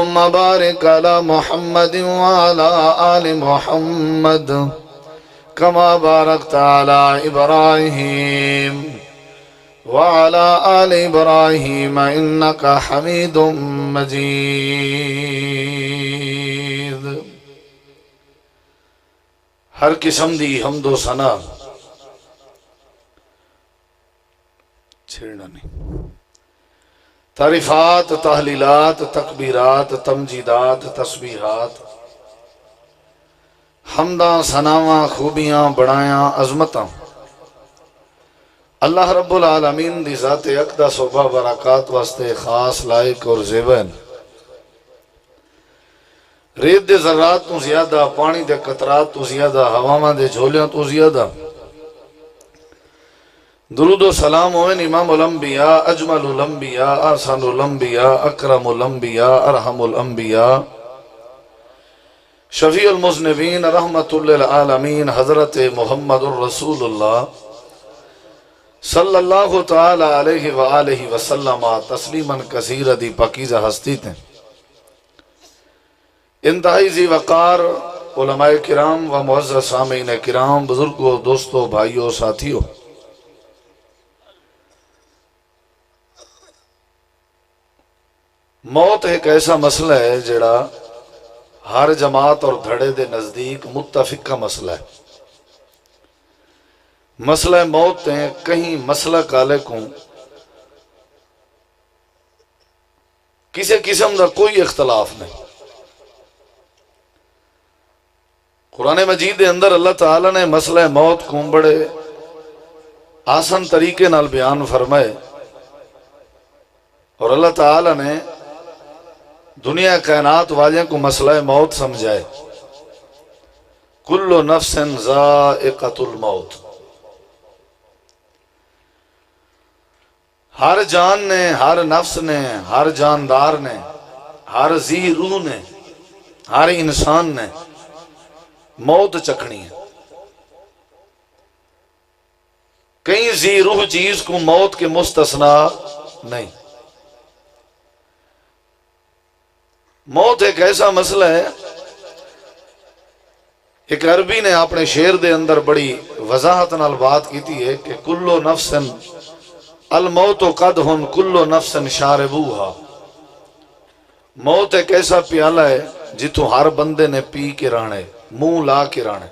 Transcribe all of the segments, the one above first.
اللهم بارك على محمد وعلى آل محمد كما باركت على إبراهيم وعلى آل إبراهيم إنك حميد مجيد۔ ہر قسم دی حمد و ثنا چھڑنا نہیں، تعریفات، تحلیلات، تکبیرات، تمجیدات، تسبیحات، حمداں، ثناواں، خوبیاں، بڑایاں، عظمتاں اللہ رب العالمین دی ذات اقدس و برکات واسطے خاص لائق اور زیبن۔ ریت دے ذرات تو زیادہ، پانی دے قطرات تو زیادہ، ہواواں دے جھولیاں تو زیادہ درود و سلام ہوئے امام الانبیاء، اجمل الانبیاء، احسن الانبیاء، اکرم الانبیاء، ارحم الانبیاء، شفیع المذنبین، رحمت للعالمین، حضرت محمد الرسول اللہ صلی اللہ تعالی علیہ وآلہ وسلم تسلیما کثیرا دی پاکیزہ ہستی تھے، انتہائی ذی وقار علماء کرام و معزز سامعین کرام، بزرگوں، دوستوں، بھائیوں، ساتھیوں، موت ایک ایسا مسئلہ ہے جڑا ہر جماعت اور دھڑے دے نزدیک متفق کا مسئلہ ہے۔ مسئلہ موت ہیں کہیں مسئلہ کالے کو کسی قسم دا کوئی اختلاف نہیں۔ قرآن مجید دے اندر اللہ تعالیٰ نے مسئلہ موت کو بڑے آسان طریقے نال بیان فرمائے، اور اللہ تعالیٰ نے دنیا کائنات والوں کو مسئلہ موت سمجھائے۔ کل نفس ذائقۃ الموت، ہر جان نے، ہر نفس نے، ہر جاندار نے، ہر ذی روح نے، ہر انسان نے موت چکھنی ہے۔ کہیں ذی روح چیز کو موت کے مستثنا نہیں۔ موت ایک ایسا مسئلہ ہے، ایک عربی نے اپنے شعر دے اندر بڑی وضاحت نال بات کیتی ہے کہ کلو نفس الموت قدح کلو نفس شاربوہا، موت ایک ایسا پیالہ ہے جتوں ہر بندے نے پی کے رانے، منہ لا کے رانے۔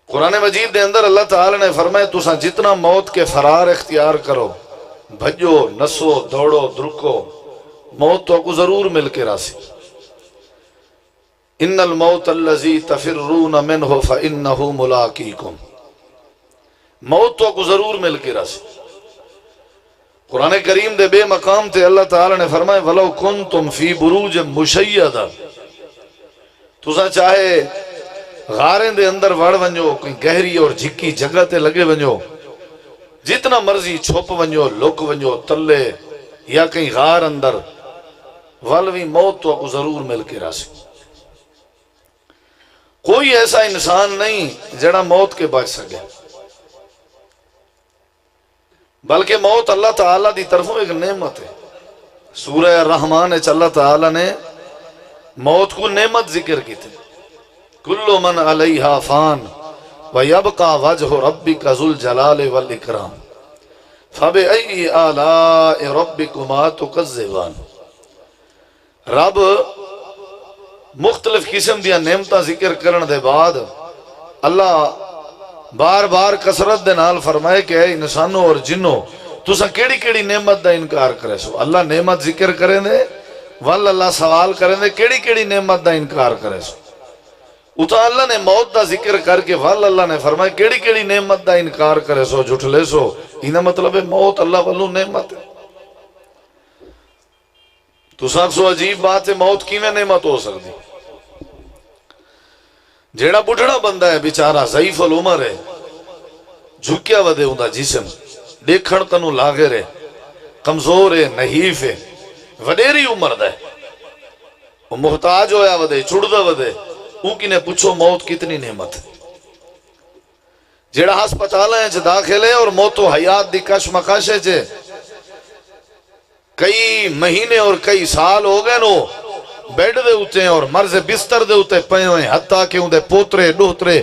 قرآن مجید دے اندر اللہ تعالی نے فرمایا تساں جتنا موت کے فرار اختیار کرو، بھجو، نسو، دوڑو، درکو، موت تو کو ضرور مل کے راسی۔ ان الموت الذی تفرون منہ فانہ ملاقیکم، موت تو کو ضرور مل کے راسی۔ قرآن کریم دے بے مقام تے اللہ تعالی نے فرمایا ولو کنتم فی بروج مشیدہ، تساں چاہے غاریں دے اندر وڑ ونجو، کوئی گہری اور جھکی جگہ تے لگے ونجو، جتنا مرضی چھپ ونجو، لک ونجو تلے یا کہیں غار اندر، والوی موت تو کو ضرور مل کے راسی۔ کوئی ایسا انسان نہیں جڑا موت کے بچ سکے، بلکہ موت اللہ تعالیٰ دی طرفوں ایک نعمت ہے۔ سورہ الرحمن اللہ تعالیٰ نے موت کو نعمت ذکر کی تھی، کل من علیہا فان ویبقى وجہ ربک ذو الجلال والاکرام فبأی آلاء ربکما تکذبان۔ رب مختلف قسم دیا نعمتاں ذکر کرن دے بعد اللہ بار بار کثرت دے نال فرمائے کہ اے انسانوں اور جنوں تساں کیڑی کیڑی نعمت دا انکار کرے سو۔ اللہ نعمت ذکر کریں دے، وال اللہ سوال کریں دے کیڑی کیڑی نعمت دا انکار کرے سو۔ اتا اللہ نے موت دا ذکر کر کے وال اللہ نے فرمائے کیڑی کیڑی نعمت دا انکار کرے سو، جھٹلے سو۔ انہا مطلب ہے موت اللہ والوں نعمت ہے۔ تساں سو عجیب بات ہے، موت کی میں نعمت ہو سکتی؟ جیڑا بڑھڑا بندہ ہے بیچارہ ضعیف العمر ہے، جھکیا ودے ہوں دا جسم، دیکھن تنو لاغر ہے، کمزور ہے، نحیف ہے، وڈیری عمر دا ہے، وہ محتاج ہویا ودے، چھڑ دا ودے، اون کی نے پوچھو موت کتنی نعمت ہے۔ جیڑا ہسپتال ہے داخل ہے اور موت و حیات دی کش مکاشے کئی مہینے اور کئی سال ہو گئے نو بیڈ دے اتے اور مرض بستر دے اتے پئے ہوئے، حتیٰ کہ اندے پوترے ڈوترے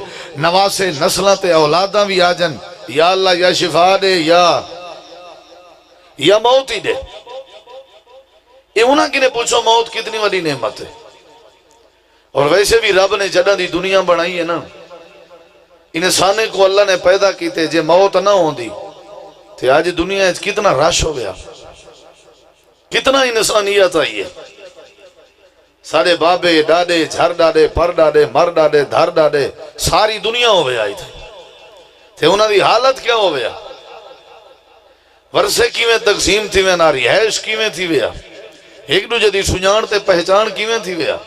نواسے نسلہ تے اولاداں بھی آجن، یا اللہ یا شفا دے یا موت ہی دے۔ یہ انہاں کی نے پوچھو موت کتنی وڈی نعمت ہے۔ اور ویسے بھی رب نے جڑا دی دنیا بنائی ہے نا، انسانے کو اللہ نے پیدا کیتے، جے موت نہ ہوں دی تو آج دنیا کتنا رش ہو گیا، کتنا انسانیت آئی ہے۔ سارے بابے ڈاڈے جھر ڈاڈے پر ڈاڈے مر ڈاڈے دھر ڈاڈے ساری دنیا ہو گیا آئی تھے انہاں دی حالت کیا ہو گیا، ورثے کیویں تقسیم تھی وے، ناری رہائش کیویں تھی ویا، ایک دوجے دی سنجان تے پہچان کیویں تھی ویا۔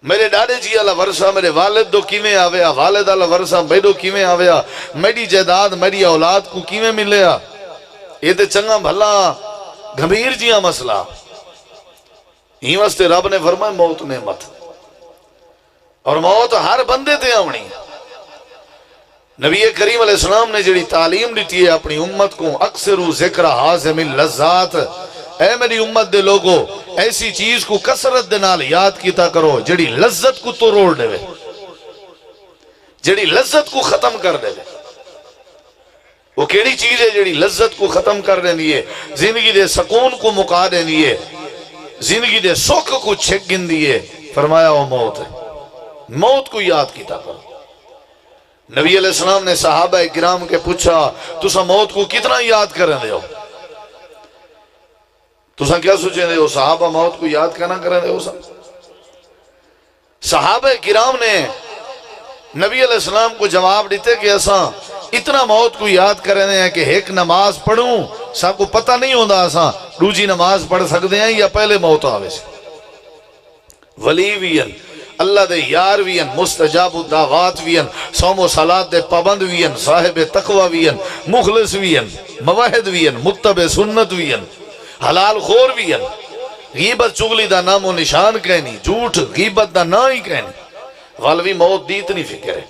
میرے ڈاڈے جی اللہ ورثہ میرے والد دو کیویں آویا، والد اللہ ورثہ میڈو کیویں آویا، میری جائیداد میری اولاد کو کیویں ملیا۔ یہ تے چنگا بھلا گھمیر جیاں مسئلہ، ہی واسطے رب نے فرمایا موت نعمت، اور موت ہر بندے تے آونی۔ نبی کریم علیہ السلام نے جڑی تعلیم دیتی ہے اپنی امت کو، اکثرو ذکر حازم اللذات، اے میری امت دے لوگو ایسی چیز کو کثرت دے نال یاد کیتا کرو جڑی لذت کو تو روڑ دے، جڑی لذت کو ختم کر دے۔ وہ کیڑی چیز ہے جڑی لذت کو ختم کر دینی ہے، زندگی دے سکون کو مکا دینی ہے، زندگی دے سکھ کو چھک گن دیئے؟ فرمایا وہ موت ہے۔ موت کو یاد کیتا کرو۔ نبی علیہ السلام نے صحابہ کرام کے پوچھا تسا موت کو کتنا یاد کریں دے ہو؟ تسا کیا سوچیں دے ہو صحابہ موت کو یاد کرنا کریں دے ہو؟ صحابہ کرام نے نبی علیہ السلام کو جواب دیتے کہ ایسا اتنا موت کو یاد کریں دے ہیں کہ ایک نماز پڑھوں سب کو پتہ نہیں ہوندہ ایسا دوجی نماز پڑھ سکتے ہیں یا پہلے موت آوے سے۔ ولی وین اللہ دے یار وین، مستجاب الدعوات وین، صوم و صلاة دے پابند وین، صاحب تقوی وین، مخلص وین، موحد وین، متبع سنت وین، حلال خور وین، غیبت چگلی دا نام و نشان کہنی، جھوٹ غیبت دا نا ہی کہنی، غالوی موت دی اتنی فکر ہے۔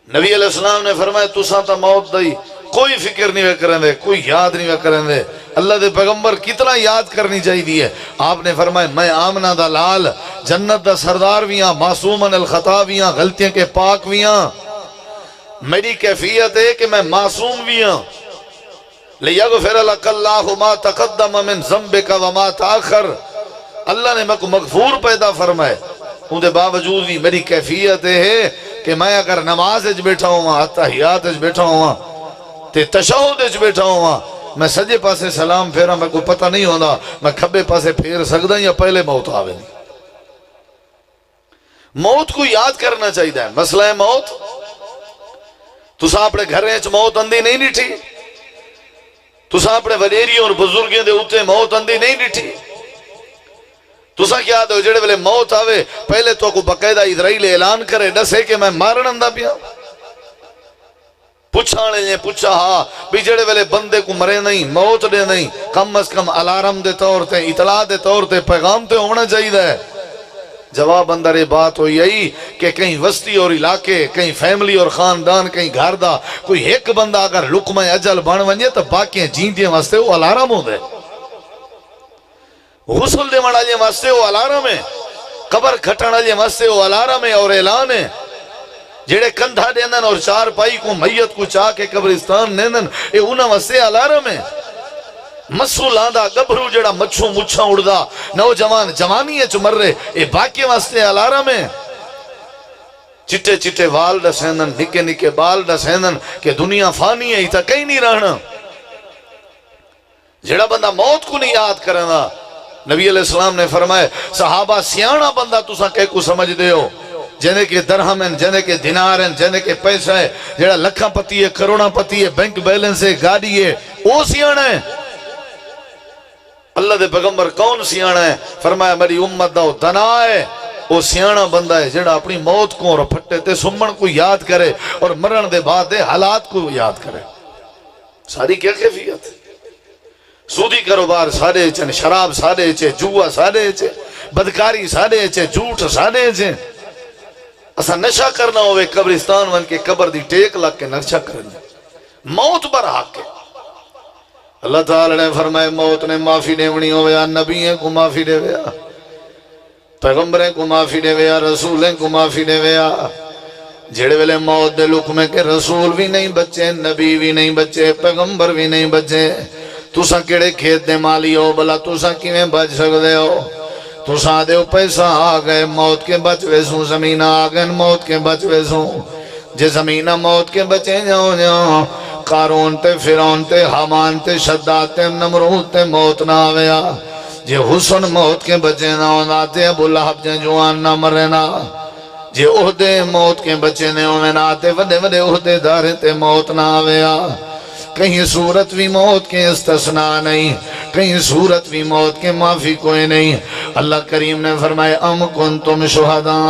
نبی علیہ السلام نے فرمایا تساں تا موت دائی کوئی فکر نہیں کریں دے، کوئی یاد نہیں کریں دے۔ اللہ دے پیغمبر کتنا یاد کرنی چاہیے دیئے۔ آپ نے فرمایا میں آمنہ دا لال، جنت دا سردار ویاں، معصومن الخطا ویاں، غلطیاں کے پاک ویاں۔ میری کیفیت ہے کہ میں معصوم ویاں۔ لِيَغْفِرَ لَكَ اللَّهُ مَا تَقَدَّمَ مِن ذَنبِكَ وَمَا تَأَخَّرَ۔ اللہ نے میں کو مغفور پیدا فرمائے، ان دے باوجود بھی میری کیفیت ہے کہ میں اگر نماز اچ بیٹھا ہوں، اتحیات اچ بیٹھا ہوں، تے تشہد اچ بیٹھا ہوں، میں سجے پاسے سلام پھیرا میں کو پتہ نہیں ہونا میں کھبے پاسے پھیر سکتا یا پہلے موت آوے نہیں۔ موت کو یاد کرنا چاہیے۔ مسئلہ ہے موت، تسا اپنے گھریں چ موت اندھی نہیں ڈٹھی، تسا اپنے وڈیری اور بزرگیں دے اتے موت اندھی نہیں ڈٹھی۔ تسا کیا دو جڑے والے موت آوے پہلے تو کو باقاعدہ اسرائیل اعلان کرے ڈسے کہ میں مارن اندھا پیا۔ پوچھانے لیں پوچھا ہاں بھی جڑے والے بندے کو مرے نہیں موت دے نہیں، کم از کم الارم دے طور تے اطلاع دے طور تے پیغام تے ہونا چاہیے۔ جواب اندر یہ بات ہوئی یہی کہ کہیں وسطی اور علاقے، کہیں فیملی اور خاندان، کہیں گھر دا کوئی ایک بندہ اگر لقمہ اجل بن ونجے تو باقی جیندے واسطے وہ الارم ہو دے، غسل دے والے واسطے وہ الارم ہے، قبر کھٹن والے واسطے وہ الارم ہے اور اعلان ہے۔ جڑے کندھا دیندن اور چار پائی کو میت کو چاہ کے قبرستان دیندن اے انہاں واسطے الارم ہے۔ مسو لاندا گبھرو جڑا مچھو مچھاں اڑدا نوجوان جوانی ہے مر رہے اے باقی واسطے الارم ہے۔ چٹے چٹے وال ڈسیندن نکے نکے بال ڈسیندن کہ دنیا فانی ہے ہی تا کہیں نہیں رہنا۔ جڑا بندہ موت کو نہیں یاد کرنا، نبی علیہ السلام نے فرمائے صحابہ سیانا بندہ تساں کہہ کو سمجھ دے ہو، جنہیں کے درہم ہیں، جنہیں کے دینار ہیں، جنہیں کے پیسہ ہے، جڑا لکھاں پتی ہے، کروڑاں پتی ہے، بینک بیلنس ہے، گاڑی ہے، وہ سیانا ہے۔ اللہ دے پیغمبر کون سیانا ہے؟ فرمایا میری امت دا دنا ہے، وہ سیانا بندہ ہے جڑا اپنی موت کو اور پھٹے تے سمن کو یاد کرے اور مرن دے بعد دے حالات کو یاد کرے۔ ساری کیا کیفیت؟ سودی کاروبار سارے چن، شراب سارے چے، جوا سارے چے، بدکاری سارے چے، جھوٹ سارے چے۔ اسا نشہ کرنا ہوئے قبرستان ون کے قبر دی ٹیک لگ کے نشہ کرنا، موت بر حق ہے۔ اللہ تعالی نے فرمائے موت نے معافی دیونی ہویا نبییں کو معافی دے ویا پیغمبریں کو معافی دے ویا رسولیں کو معافی دے ویا جڑے ویلے موت دے لکمے کے رسول بھی نہیں بچے نبی بھی نہیں بچے پیغمبر بھی نہیں بچے تساں کیڑے کھیت دے مالی ہو بلا تساں کیویں بچ سکدے ہو تساں دے پیسہ آ گئے موت کے بچ ویسوں زمین آ گئے موت کے بچ ویسوں جے زمین موت کے بچے جاؤ جاؤ قارون تے فرعون تے حامان تے شداد تے نمرود تے موت نہ آویا جے حسن موت کے بچے نہ ہونا تے ابو لہب جے جوان نہ مرنا جے عہدے موت کے بچے نے ہونا تے وڈے وڈے عہدے دارے تے موت نہ آویا کہیں صورت بھی موت کے استثناء نہیں کہیں صورت بھی موت کے معافی کوئی نہیں اللہ کریم نے فرمائے ام کنتم شہداء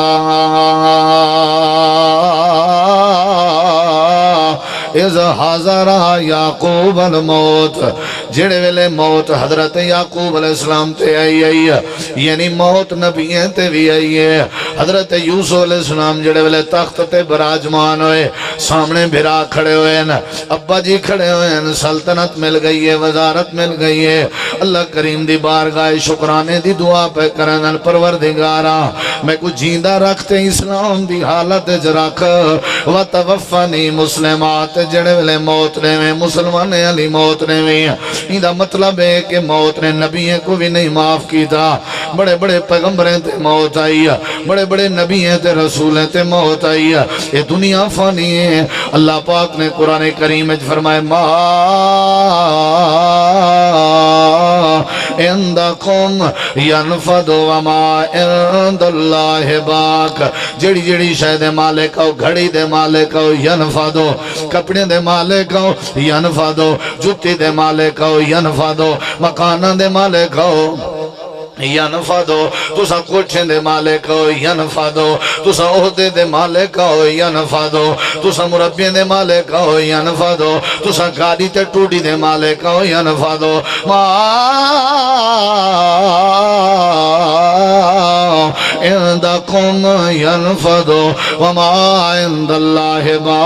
اذ حضر یعقوب الموت جڑے ویلے موت حضرت یعقوب علیہ السلام تے آئی یعنی موت نبییں تے بھی آئی ہے حضرت یوسف علیہ السلام جڑے ویلے تخت تے براجمان ہوئے سامنے بھرا کھڑے ہوئے ابا جی کھڑے ہوئے سلطنت مل گئی ہے وزارت مل گئی ہے اللہ کریم دی بارگاہ شکرانے دی دعا پہ کرن پروردگارا میں کچھ جیندہ رکھتے اسلام دی حالت جرک وتوفنی مسلمات جڑے ویلے موت نے میں مسلمان علی موت نے میں ایدہ مطلب ہے کہ موت نے نبیوں کو بھی نہیں معاف کی تھا بڑے بڑے پیغمبریں تے موت آئی بڑے بڑے نبیوں تے رسولیں تے موت آئی یہ دنیا فانی ہے اللہ پاک نے قرآن کریم میں فرمائے ما عندکم ینفد وما عند اللہ باق جڑی جڑی شاید مالک ہو گھڑی دے مالک ہو ینفدو کپڑے دے مالک ہو ینفدو جتی دے مالک ہو ینفدو مکانہ دے مالک ہو ینفدو تسا کوٹھیں دے مالک ہو ینفدو تسا عہدے دے مالک ہو ینفدو تسا مربی دے مالک ہو ینفدو تسا گاڑی تے ٹوڑی دے مالک ہو ینفدو ما عندکم ینفدو وما عند اللہ باق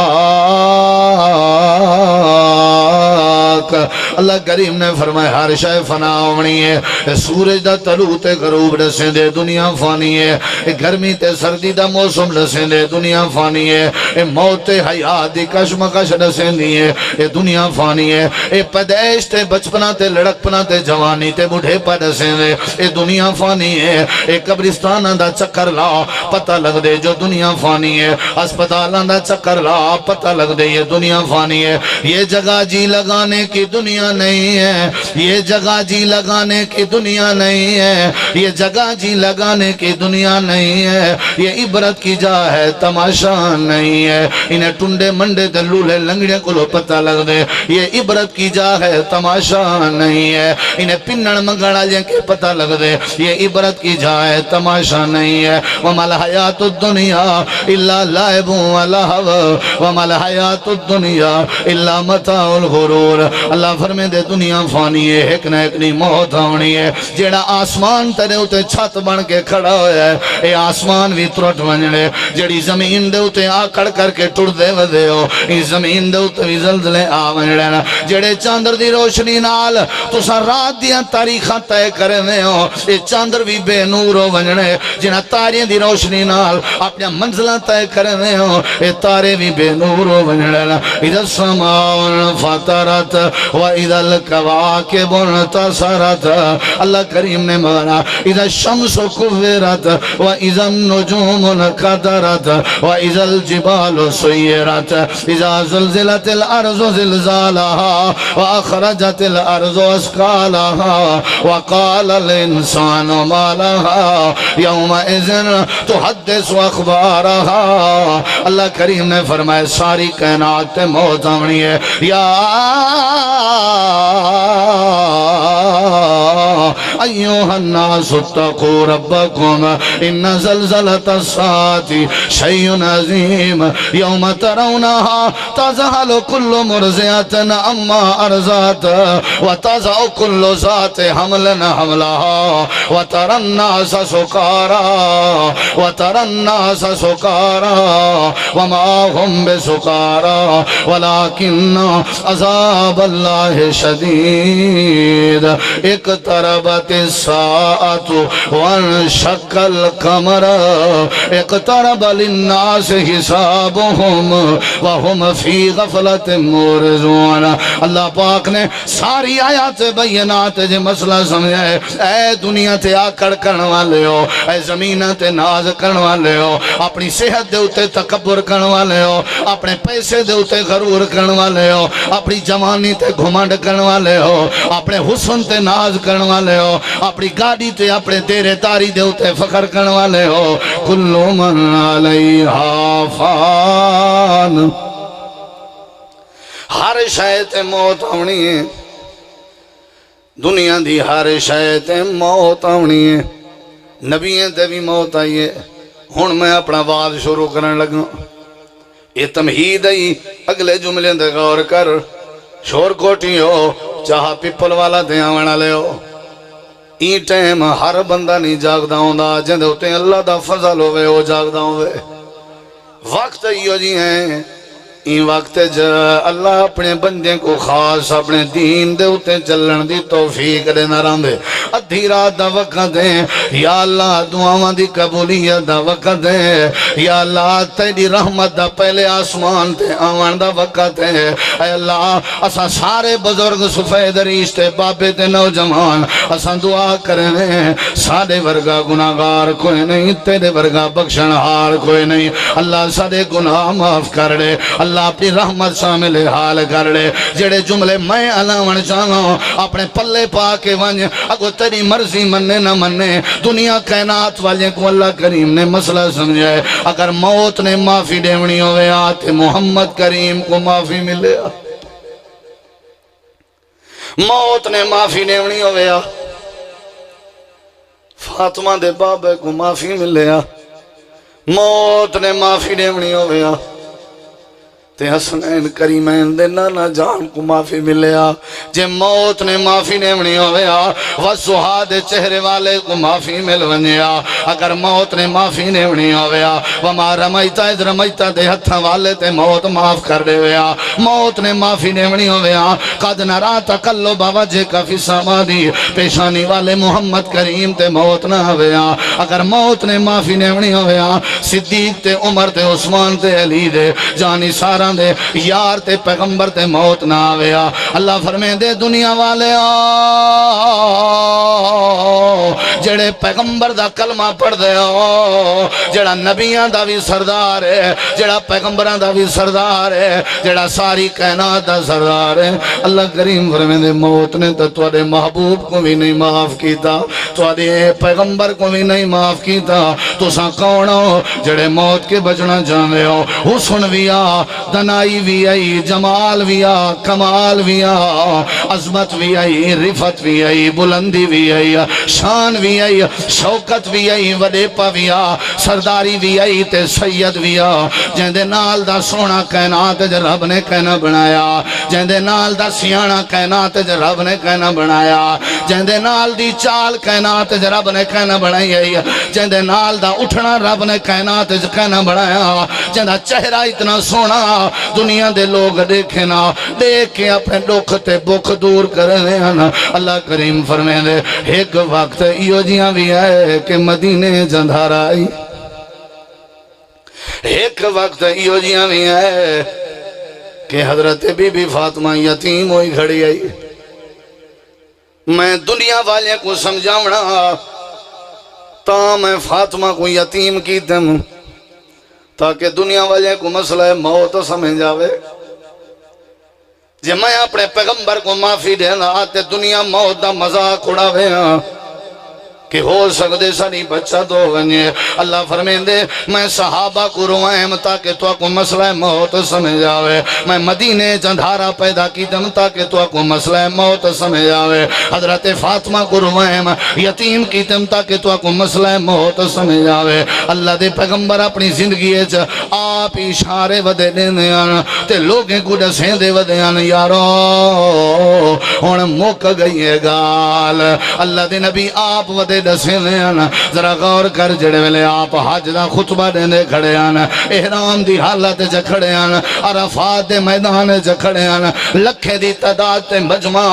اللہ کریم نے فرمایا ہر شے فنا ہونی ہے سورج دا طلوع تے غروب رسیں دے دنیا فانی ہے گرمی تے سردی دا موسم رسیں دے دنیا فانی ہے موت حیات دی کشمکش رسیں دی ہے دنیا فانی ہے پیدائش تے بچپنا تے لڑکپنا تے جوانی تے بڑھے پا رسیں دے دنیا فانی ہے قبرستان دا چکر لا پتہ لگ دے جو دنیا فانی ہے اسپتالان دا چکر لا پتہ لگ دے یہ دنیا فانی ہے یہ جگہ جی لگانے کی دنیا نہیں ہے یہ جگہ جی لگانے کی دنیا نہیں ہے یہ جگہ جی لگانے کی دنیا نہیں ہے یہ عبرت کی جا ہے تماشا نہیں ہے انہیں ٹنڈے منڈے دلولے لنگڑے کو لو پتہ لگ دے یہ عبرت کی جا ہے تماشا نہیں ہے انہیں پنن منگڑا جن کے پتہ لگ دے یہ عبرت کی جا ہے تماشا نہیں ہے وَمَا الْحَيَاةُ الدُّنْيَا إِلَّا لَعِبٌ وَلَهْوٌ وَمَا الْحَيَاةُ الدُّنْيَا إِلَّا مَتَاعُ الْغُرُورِ اللہ فرمے دے دنیا فانی ہے ایک نہ ایک نہیں موت ہونی ہے جیڑا آسمان ترے ہوتے چھت بن کے کھڑا ہویا ہے اے آسمان بھی ترٹ بنجڑے جیڑی زمین دے ہوتے آکڑ کر کے ٹوڑ دے ودے ہو اس زمین دے ہوتے بھی زلزلے آ بنجڑے نا جیڑے چاندر دی روشنی نال تو سا رات دیاں تاریخاں تے کرنے ہو اے چاندر بھی بے نور ہو بنجڑے جنہ تاریاں دی روشنی نال اپنے منزلہ تے کرنے ہو اے تارے بھی بے نور ہو بنجڑے نا اذا السماء فطرت و اذا الكواكب انتصرت اللہ کریم نے مانا اذا الشمس كورت و اذا النجوم انقدرت و اذا الجبال سيرت اذا زلزلت الارض زلزالها و اخرجت الارض اسقالها وقال الانسان ما لها يومئذ تحدث اخبارها اللہ کریم نے فرمایا ساری کائنات موت آنی ہے یا ایوہ الناس اتقوا ربکم ان زلزلۃ الساعۃ شیء عظیم یوم ترونها تذہل کل مرضعۃ عما ارضعت وتضع کل ذات حمل حملها وترى الناس سکارى وترى الناس سکارى وما هم بسکارى ولكن عذاب اللہ شدید اقتربت الساعة وانشق القمر اقترب للناس حسابهم وهم في غفلة معرضون۔ اللہ پاک نے ساری آیات بینات جے مسئلہ سمجھائے۔ اے دنیا تے آکڑ کرن والے ہو، اے زمین تے ناز کرن والے ہو، اپنی صحت دے اتے تکبر کرن والے ہو، اپنے پیسے دے اتے غرور کرن والے ہو، اپنی جوانی تے گھمنڈ کرن والے ہو، اپنے حسن تے ناز کرن والے ہو، اپنی گاڑی تے اپنے دیرے داری دے اتے فخر کرن والے ہو۔ کل من علیہا فان، ہر شے تے موت آنی ہے، دنیا دی ہر شے تے موت آنی ہے، نبیوں تے بھی موت آئی ہے۔ ہن میں اپنا بات شروع کرن لگا، یہ تمہید ہے، اگلے جملے دے غور کر۔ شور کوٹی ہو چاہا پیپل والا دیا ونا لے ہو، این ٹائم ہر بندہ نہیں جاگدا ہوندا، جن دے ہوتے اللہ دا فضل ہوئے وہ جاگدا ہوئے۔ وقت یہ جی ہیں، این وقت اللہ اپنے بندے کو خاص اپنے دین دے اتے چلن دی توفیق دے نہ راندے۔ ادھی رات دا وقت دے یا اللہ، دعاواں دی قبولیت دا وقت دے یا اللہ، تیری رحمت دا پہلے آسمان تے آوان دا وقت ہے۔ اے اللہ، اسا سارے بزرگ سفید ریش تے بابے تے نوجوان اسا دعا کریں، سارے ورگا گناہگار کوئی نہیں، تیرے ورگا بخشن ہار کوئی نہیں۔ اللہ سارے گناہ معاف کر دے، اللہ اپنی رحمت شامل حال کر لے۔ جڑے جملے میں علاوہ چاہوں اپنے پلے پا کے ونج، اگو تیری مرضی مننے نہ مننے، دنیا کائنات والے کو اللہ کریم نے مسئلہ سمجھائے۔ اگر موت نے معافی دیونی ہوئے آتے محمد کریم کو معافی ملے، موت نے معافی دیونی ہوئے فاطمہ دے بابے کو معافی ملے، موت نے معافی دیونی ہوئے تے حسنین کریمین دے نانا جان کو معافی ملیا۔ جے موت نے معافی نیمنی ہویا وصحا دے چہرے والے کو معافی مل ونیا۔ اگر موت نے معافی نیمنی ہویا وما رمیتا اذ رمیتا دے ہتھاں والے تے موت معاف کر دے ہویا۔ موت نے معافی نیمنی ہویا قد نرا تقلب وجهک فی السماء، پیشانی والے محمد کریم تے موت نہ ہویا۔ اگر موت نے معافی نیمنی ہویا صدیق تے عمر تے عثمان تے علی دے جانی سارا دے یار تے پیغمبر تے موت نہ آویا۔ اللہ فرمے دے دنیا والے جڑے پیغمبر دا کلمہ پڑھ دے ہو، جڑا نبیان دا بھی سردار ہے، جڑا پیغمبران دا بھی سردار ہے، جڑا ساری کائنات دا سردار ہے، اللہ کریم فرمے دے موت نے تو تواڈے محبوب کو بھی نہیں معاف کیتا، تواڈے پیغمبر کو بھی نہیں معاف کیتا۔ تساں کون ہو جڑے موت کے بچنا چاہتے ہو؟ حسن بھی آ، دنائی بھی آئی، جمال بھی آ، کمال بھی آ، عظمت بھی آئی، رفت بھی آئی، بلندی بھی آئی، شان بھی آئی، شوکت بھی آئی، وڈیپا بھی آ، سرداری بھی آئی تے سید بھی آ۔ جہندے نال دا سونا کائنات جو رب نے کہنا بنایا، جہندے نال دا سیانا کائنات جو رب نے کہنا بنایا، جہندے نال دی چال کائنات جو رب نے کہنا بنائی ہے، جہندے نال دا اٹھنا رب نے کائنات جو کہنا بنایا، جہندہ چہرہ اتنا سونا دنیا دے لوگ دیکھے نا، دیکھ کے اپنے دکھ تے بکھ دور کرنے نا۔ اللہ کریم فرمائے دے ایک وقت ایو جیاں بھی ہے کہ مدینے جندھار آئی، ایک وقت ایو جیاں بھی ہے کہ حضرت بی بی فاطمہ یتیم ہوئی گھڑی آئی۔ میں دنیا والے کو سمجھاونا تا میں فاطمہ کو یتیم کی دم، تاکہ دنیا والے کو مسئلہ موت سمجھ جاوے۔ جے میں اپنے پیغمبر کو معافی دینا آتے دنیا موت دا مذاق اڑاوے ہاں، کہ ہو سکتے سانی بچہ تو ونجے۔ اللہ فرمیندے میں صحابہ کو روائم تاکہ تو کو مسئلہ موت سمجھ آوے، میں مدینے چندھارا پیدا کی دم تاکہ تو کو مسئلہ موت سمجھ آوے، حضرت فاطمہ کو روائم یتیم کی دم تاکہ تو کو مسئلہ موت سمجھ آوے۔ اللہ دے پیغمبر اپنی زندگی آپ اشارے ودے دینے آنا تے لوگیں کو دسیں دے ودے آنا یارو ہون موک گئی ہے گال۔ اللہ دے نبی آپ ودے دسیں دے آنا ذرا غور کر جڑے ویلے آپ حج دا خطبہ دینے کھڑے آنا، احرام دی حالت جا کھڑے آنا، عرفات دے میدان جا کھڑے آنا، لکھے دی تعداد تے مجمع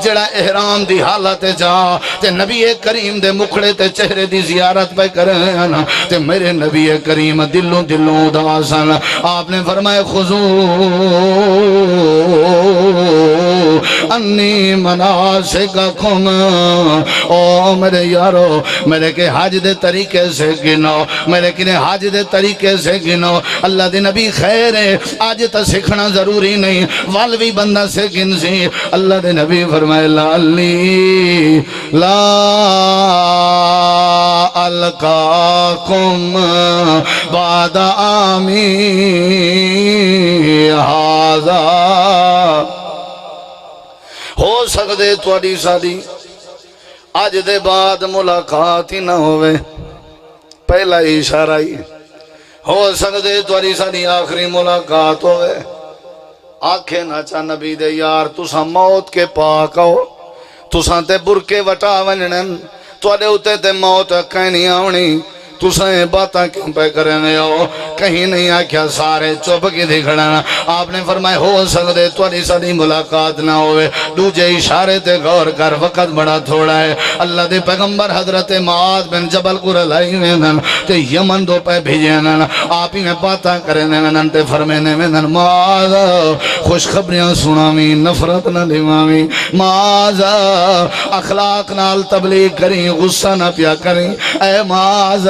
جڑا احرام دی حالت جا تے نبی کریم دے مکھڑے تے چہرے دی زیارت پہ کرے آنا تے میرے نبی کریم دلوں دلوں اداسن۔ آپ نے فرمائے خذو انی مناسککم، او میرے یارو میرے کے حج دے طریقے سے گنو، میرے کے حج دے طریقے سے گنو۔ اللہ دے نبی خیر ہے آج تا سکھنا ضروری نہیں، والوی بندہ سے گن سی۔ اللہ دے نبی فرمائے لالی لا القاکم بعد آمی ہاذا، ہو سکتے تھوڑی ساری آج دے بعد ملاقات ہی نہ ہوئے، پہلا اشارہ ہی ہو سکتے تھوڑی ساری آخری ملاقات ہوئے۔ آنکھیں نہ چاہ نبی دے یار تساں موت کے پاک ہو، تساں تے برکے وٹا ونجنن، توڑے ہوتے تے موت کہیں نہیں آونی، تساں باتاں کیوں پہ کرنے ہو؟ کہیں نہیں آکھیا سارے چوپ کی دکھڑنا۔ آپ نے فرمائے ہو سکتے تھوڑی ساری ملاقات نہ ہوئے، دوجے اشارے تے غور کر، وقت بڑا تھوڑا ہے۔ اللہ دے پیغمبر حضرت معاذ بن جبل کو رلائی ویندن تے یمن دو پہ بھیجینن، آپ ہی میں باتاں کرنے ویندن تے فرمینے ویندن معاذ خوشخبریاں سناویں، نفرت نہ دیواویں، معاذ اخلاق نال تبلیغ کریں، غصہ نہ پیا کریں، اے معاذ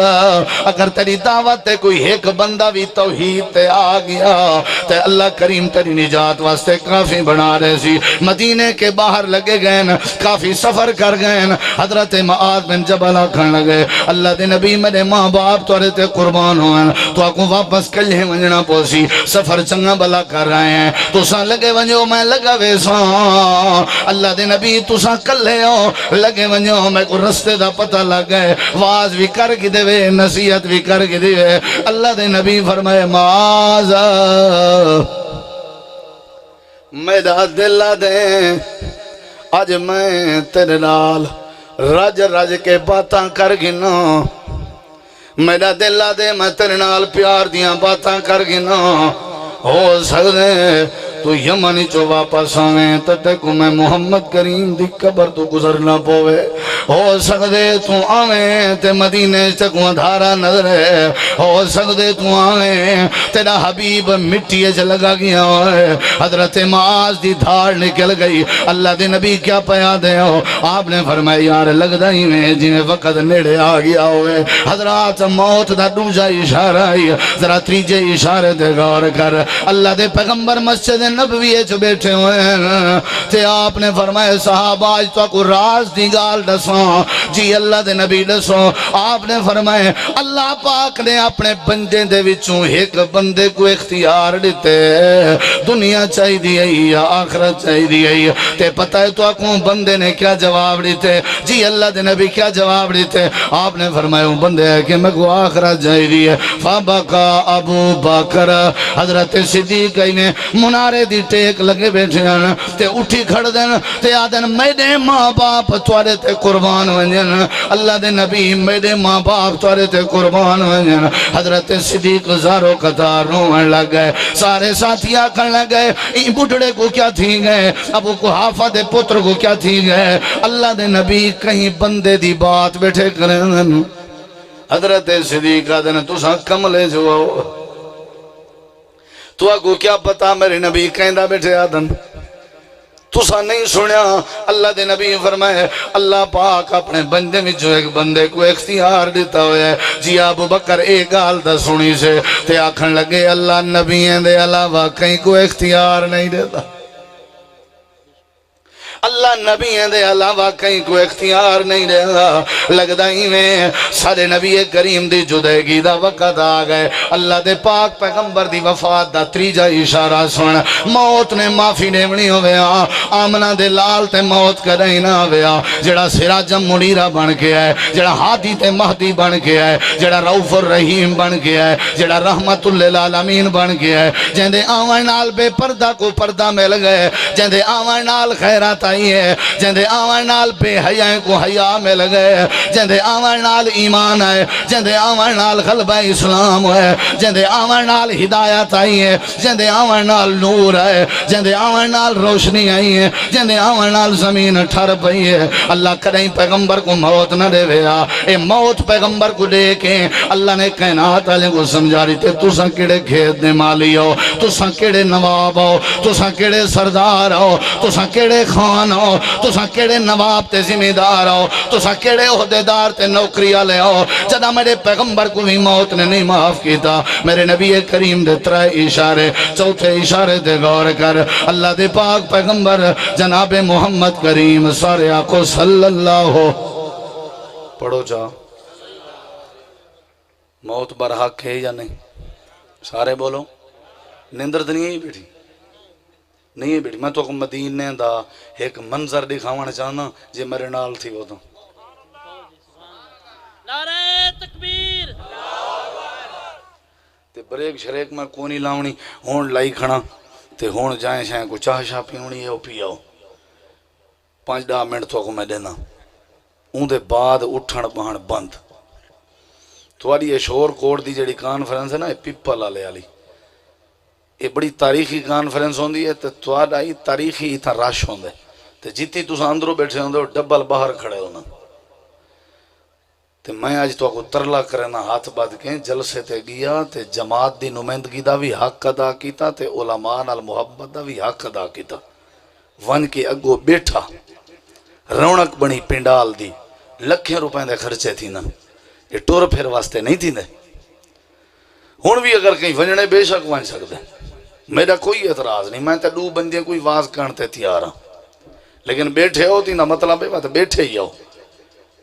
اگر تیری دعوت تے کوئی ایک بندہ بھی توحید تے آ گیا تے اللہ کریم تیری نجات واسطے کافی بنا رہے سی۔ مدینے کے باہر لگے گئے کافی سفر کر گئے، حضرت معاذ بن جبل آکھن لگے اللہ دے نبی میرے ماں باپ توڑے تے قربان ہوئے، تو آکو واپس کلے ونجنا پوسی، سفر چنگا بلا کر رہے ہیں، تو ساں لگے ونجو میں لگا ویساں۔ اللہ دے نبی تو ساں کلے ہو لگے ونجو میں کو رستے دا پتہ لگ گئے، واز بھی کر کے دے نصیحت بھی کر کے دے۔ اللہ دے نبی فرمائے معاذ میرا دل دے آج میں تیرے نال رج رج کے باتاں کر گنا، میرا دل دے میں تیرے نال پیار دیاں باتاں کر گنا، ہو سکتے تو یمنی چو واپس آویں تے کو میں محمد کریم دی قبر تو گزرنا پوے، ہو سکتے تو آویں تے مدینے چکو اندھارا نظر ہے، ہو سکتے تو آویں تیرا حبیب مٹی اچ لگا گیا ہے۔ حضرت معاذ دی دھاڑ نکل گئی، اللہ دے نبی کیا پیا دے ہو؟ آپ نے فرمایا یار لگدا ہی میں جنہیں وقت نیڑے آ گیا ہوئے، حضرات موت دا دوجا اشارہ ہی، ذرا تریجے اشارے دے غور کر۔ اللہ دے پیغمبر مسجد نبوی جو بیٹھے ہوئے ہیں تے آپ نے فرمایا صحابہ آج تو کو راز دی گال دسوں، جی اللہ دے نبی دسوں۔ آپ نے فرمایا اللہ پاک نے اپنے بندے دے وچوں ایک بندے کو اختیار دیتے، دنیا چاہی دی ہے یا آخرت چاہی دی ہے، تے پتہ ہے تو کو بندے نے کیا جواب دیتے؟ جی اللہ دے نبی کیا جواب دیتے؟ آپ نے فرمایا بندے ہے کہ میں کو آخرت چاہی دی ہے۔ فبکا ابو بکر، حضرت صدیق نے منارے دی ٹیک لگے بیٹھے ہیں تے اٹھی کھڑ دین تے آدن میرے ماں باپ توارے تے قربان ونجن، اللہ دے نبی میرے ماں باپ توارے تے قربان ونجن۔ حضرت صدیق زارو قطار روان لگ گئے، سارے ساتھی آکھن لگ گئے این بڑھڑے کو کیا تھی گئے، ابو قحافہ دے پتر کو کیا تھی گئے، اللہ دے نبی کہیں بندے دی بات بیٹھے کریں۔ حضرت صدیق آدن تو ساں کملے جو آؤ، تو آگو کیا پتا میرے نبی کہندہ بیٹھے آدم، تو سا نہیں سنیا؟ اللہ دے نبی فرمائے اللہ پاک اپنے بندے میں جو ایک بندے کو اختیار دیتا ہوئے، جی ابو بکر ایک گال دا سنی سے تے آکھن لگے اللہ نبییں دے علاوہ کہیں کو اختیار نہیں دیتا۔ اللہ نبی دے علاوہ کہیں کوئی اختیار نہیں رہا لگدا ہی میں سارے نبی کریم دی جدائیگی دا وقت آ گئے اللہ دے پاک پیغمبر دی وفات دا تریجا اشارہ سن موت نے معافی دیونی ہویا آمنہ دے لال تے موت کریں نہ ہویا جڑا سراجم منیرہ بن کے ہے جڑا ہادی تے مہدی بن کے ہے جڑا رؤوف الرحیم بن کے ہے جڑا رحمت للعالمین بن کے ہے جندے آوان نال بے پردہ کو پردہ مل گئے جندے آوان نال خیرات آئی ہے جندے آوان نال بے حیائیں کو حیاء مل گئے جندے آوان نال ایمان ہے جندے آوان نال غلبہ اسلام ہے جندے آوان نال ہدایت آئی ہے جندے آوان نال نور ہے جندے آوان نال روشنی آئی ہے جندے آوان نال زمین ٹھر پئی ہے اللہ کریں پیغمبر کو موت نہ دے ویا اے موت پیغمبر کو دے کے اللہ نے کائنات والے کو سمجھا رہی تے تساں کیڑے کھیت دے مالی ہو تساں کیڑے نواب ہو تساں کیڑے سردار ہو تساں کیڑے خان ہو تساں کیڑے نواب تے ذمہ دار ہو تساں کیڑے عہدیدار تے نوکری والے ہو جدا میرے پیغمبر کو بھی موت نے نہیں معاف کیتا میرے نبی کریم دے ترے اشارے چوتھے اشارے دے غور کر اللہ دے پاک پیغمبر جناب محمد کریم سارے آقو صلی اللہ ہو پڑھو جا موت برحق ہے یا نہیں سارے بولو نیندر تو نہیں بیٹھی نہیں ہے بیٹھی میں تو مدینے دا ایک منظر دکھاوانا چاہنا جے میرے نال تھی وہ تو نعرہ تکبیر تے بریک شریک میں کونی لاؤنی ہون لائی کھڑا تے ہون جائیں شائیں کو چاہ شاہ پیونی ہے وہ پیاؤ 5-10 منٹ تو کو میں دینا اون دے بعد اٹھن بہن بند تواری یہ شور کوٹ دی جڑی کانفرنس ہے نا یہ پیپل آلے آلی یہ بڑی تاریخی کانفرنس ہوندی ہے تے توارا ہی تاریخی اتنا رش ہوندے تے جیتی تُسا اندروں بیٹھے ہوندے ڈبل باہر کھڑے ہونا تے میں آج تو کو ترلا کرنا ہاتھ بات کے جلسے تے گیا تے جماعت دی نمائندگی دا بھی حق ادا کیتا تے علماء نال محبت دا بھی حق ادا کیتا ون کے اگو بیٹھا رونق بنی پنڈال دی لکھیں روپیں دے خرچے تھی نا یہ ٹور پھر واسطے نہیں تھی نے ہون بھی اگر کہیں ونجنے بے شک ون سکتے میرا کوئی اعتراض نہیں میں تے 2 بندے کوئی واز کرنتے تیار ہاں لیکن بیٹھے ہو تھی نا مطلب ہے بات بیٹھے ہی آؤ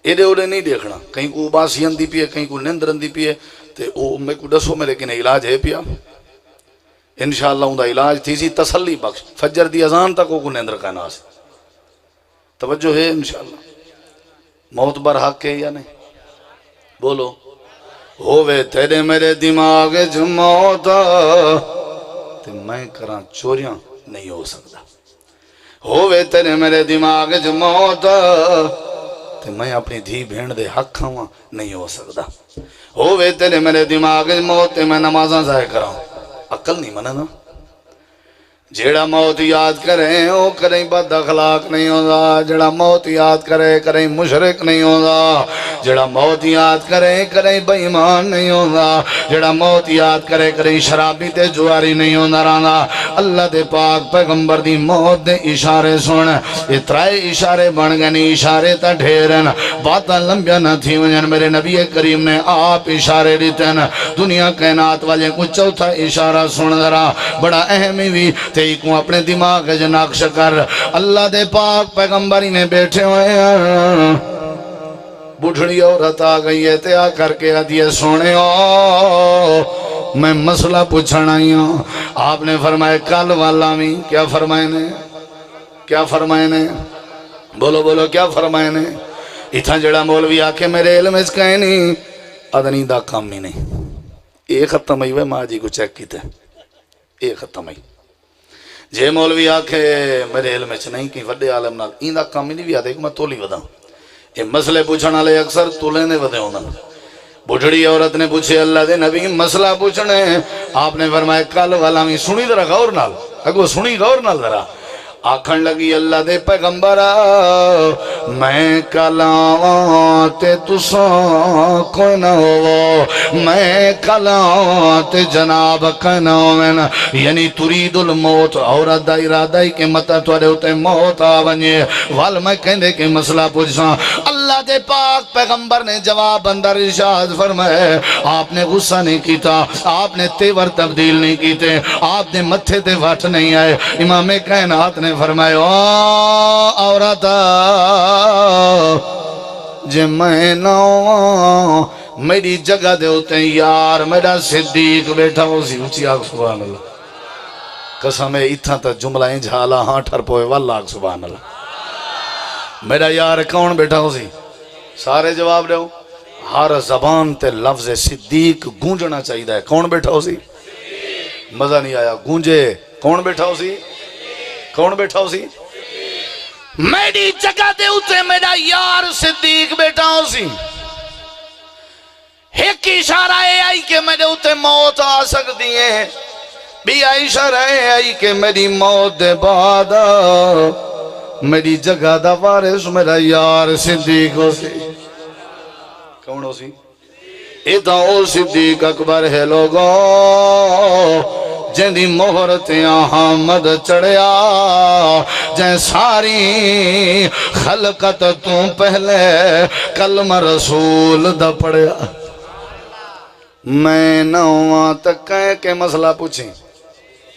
ایڈے اوڈے نہیں دیکھنا کہیں کو باسی اندی پیے کہیں کو نندر اندی پیے تے او میں کو دسو میں لیکن علاج ہے پیا انشاءاللہ اندہ علاج تھی سی تسلی بخش فجر دی اذان تک کو نندر کا ناس توجہ ہے انشاءاللہ موت برحق ہے یا نہیں بولو ہووے تیرے میرے دماغ جو موت تے میں کراں چوریاں نہیں ہو سکتا ہووے تیرے میرے دماغ جو موت تے میں اپنی دھی بھیڑ دے حق کھاواں نہیں ہو سکتا ہووے تیرے میرے دماغ جو موت تے میں نمازاں ضائع کراں عقل نہیں منا نا جیڑا موت یاد کریں او کریں بد اخلاق نہیں ہوگا جیڑا موت یاد کرے کریں مشرک نہیں ہوگا جیڑا موت یاد کرے کریں بے ایمان نہیں ہوگا جیڑا موت یاد کرے کریں شرابی تے جواری نہیں ہوگا رانا اللہ دے پاک پیغمبر دی موت دے اشارے سن یہ 3 اشارے بن گئے نہیں اشارے تا ڈھیرن باتاں لمبیا نہ تھی ونجن میرے نبی کریم نے آپ اشارے دیتن دنیا کائنات والے کو چوتھا اشارہ سن ذرا بڑا اہمی بھی تے کو اپنے دماغ جو نقش کر اللہ دے پاک پیغمبری میں بیٹھے ہوئے ہیں بڑھڑی عورت آ گئی ہے تے آ کر کے آدھیے سونے ہو میں مسئلہ پوچھنا ہی ہوں آپ نے فرمائے کل والا میں کیا فرمائے نے کیا فرمائے نے بولو بولو کیا فرمائے نے اتھا جڑا مولوی آکے میرے علم اس کہیں نہیں ادنی دا کام ہی نہیں ایک ختم ہی ہوئے ماں جی کو چیک کیتے ایک ختم ہی جے مولوی آکھے میرے علم اچھ نہیں کہیں وڈے عالم نال این دا کام ہی نہیں بھی آتے کہ میں تولی ودا یہ مسئلے پوچھنا لے اکثر تولے نے ودے ہونا بڑھڑی عورت نے پوچھے اللہ دے نبی مسئلہ پوچھنے آپ نے فرمایا کل والا میں سنی ذرا غور نال اگو سنی غور نال ذرا آکھن لگی اللہ دے پیغمبرہ میں کلاں تے تساں کوئی نہ ہو میں کلاں تے جناب کنوین یعنی ترید الموت عورت دا ارادہ ہی کہ مطا توڑے ہوتے موت آونیے وال میں کہندے کہ مسئلہ پوچھاں اللہ دے پاک پیغمبر نے جواب اندر ارشاد فرمائے آپ نے غصہ نہیں کیتا آپ نے تیور تبدیل نہیں کیتے آپ نے متھے تے وٹ نہیں آئے امام کائنات نے فرمایا عورتا جے میں نہ میری جگہ دے ہوتے ہیں یار میرا صدیق بیٹھا ہو سی اونچی آگ سبحان اللہ قسم ہے اتھا تا جملہ جھالا ہاں ٹھر پوئے واللہ آگ سبحان اللہ میرا یار کون بیٹھا ہو سی سارے جواب دے ہو ہر زبان تے لفظ صدیق گونجنا چاہیے ہے کون بیٹھا ہو سی مزہ نہیں آیا گونجے کون بیٹھا ہو سی کون بیٹھا ہو سی میری جگہ دے ہوتے میرا یار صدیق بیٹھا ہو سی ایک اشارہ ہے آئی کہ میرے ہوتے موت آ سکتی ہے بھی اشارہ ہے آئی کہ میری موت دے بعد میری جگہ دا وارث میرا یار صدیق ہو سی کون ہو سی ایدھا او صدیق اکبر ہے لوگوں جن دی مہرتیاں حامد چڑھیا جن ساری خلقت تو پہلے کلمہ رسول دا پڑھیا میں نواں تک کہیں کہ مسئلہ پوچھیں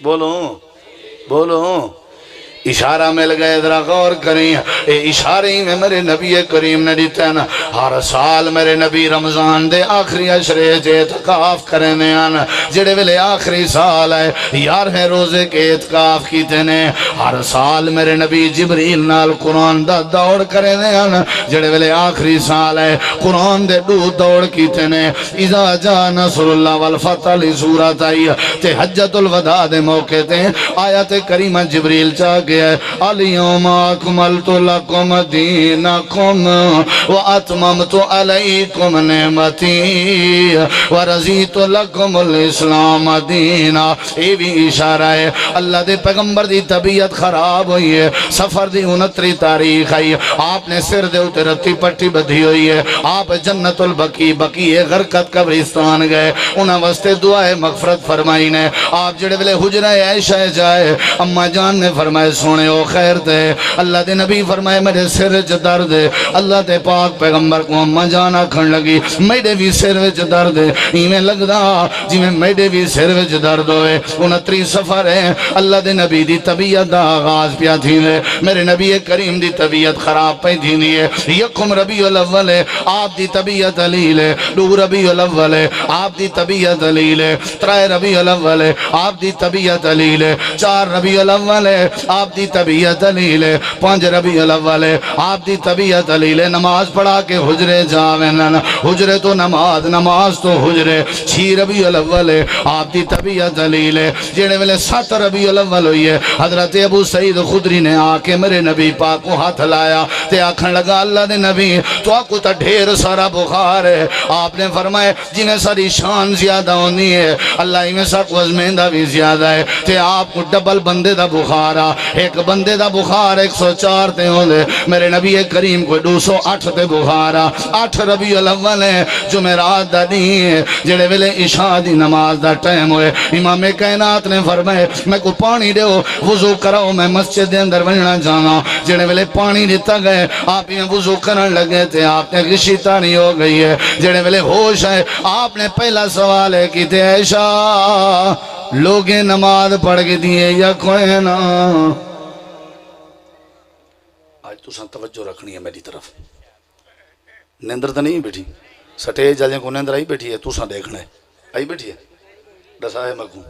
بولوں اشارہ مل گئے ذرا غور کریں اے اشارے ہی میں میرے نبی کریم نے دیتے ہیں ہر سال میرے نبی رمضان دے آخری عشرے جے اعتکاف کریں جڑے ویلے آخری سال ہے 11 روزے کے اعتکاف کیتے نے ہر سال میرے نبی جبریل نال قرآن دا دوڑ کریں جڑے ویلے آخری سال ہے قرآن دے دوڑ کیتے نے اذا جا نصر اللہ والفتح لی سورت آئی تے حجت الوداع دے موقع تے آیت کریمہ جبریل چاہ گیا اليوم اکملت لکم دینکم واتممت علیکم نعمتی ورزیت لکم الاسلام دینا یہ بھی اشارہ ہے اللہ دے پیغمبر دی طبیعت خراب ہوئی ہے سفر دی 29 تاریخ آئی آپ نے سر دے اتے رتی پٹی بدھی ہوئی ہے آپ جنت البقی بقی غرقت قبرستان گئے انہاں واسطے دعائے مغفرت فرمائی نے آپ جڑے بلے حجرہ عائشہ جائے اما جان نے فرمائے سونے او خیر دے اللہ دے نبی فرمائے میرے سر وچ درد ہے اللہ دے پاک پیغمبر کو اما جان آکھن لگی میرے بھی سر وچ درد ہے ایویں لگدا جویں میرے بھی سر وچ درد ہوئے 29 سفر ہے اللہ دے نبی دی طبیعت دا آغاز پیا تھیندے میرے نبی کریم دی طبیعت خراب پئی تھیندی ہے یکم ربیع الاول ہے آپ دی طبیعت علیل ہے 2 ربیع الاول ہے آپ دی طبیعت علیل ہے 3 ربیع الاول ہے آپ دی طبیعت علیل ہے 4 ربیع الاول ہے آپ دی طبیعت علیل ہے 5 ربیع الاول ہے آپ دی طبیعت علیل ہے نماز پڑھا کے حجرے جاویں حجرے تو نماز تو حجرے 6 ربیع الاول ہے آپ دی طبیعت علیل ہے جڑے ویلے 7 ربیع الاول ہوئی ہے حضرت ابو سعید خدری نے آ کے میرے نبی پاک کو ہاتھ لایا تے آکھن لگا اللہ دے نبی تو آکو تا ڈھیر سارا بخار ہے آپ نے فرمائے جنہیں ساری شان زیادہ ہونی ہے اللہ میں سا کو ازمیندہ بھی زیادہ ہے تے آپ کو ڈبل بندے دا بخارا ایک بندے دا بخار 104 تے ہوندے میرے نبی کریم کو 208 تے بخارا 8 ربیع الاول ہے جمعرات دا دین ہے جڑے ویلے عشاء دی نماز دا ٹائم ہوئے امام کائنات نے فرمائے میں کو پانی دے وضو کراؤ میں مسجد دے اندر ونجنا جانا جڑے ویلے پانی دیتا گئے آپ ہی وضو کرن لگے تھے آپ نے غشی تانی ہو گئی ہے جڑے ویلے ہوش ہے آپ نے پہلا سوال ہے کہ تے عائشہ لوگیں نماز پڑھ کے دیئے یا کوئی نا آج تو سن توجہ رکھنی ہے میری طرف نیندر تو نہیں بیٹھی سٹے جالیں کو نیندر آئی بیٹھی ہے تو سن دیکھنا ہے آئی بیٹھی ہے ڈسا ہے مکوں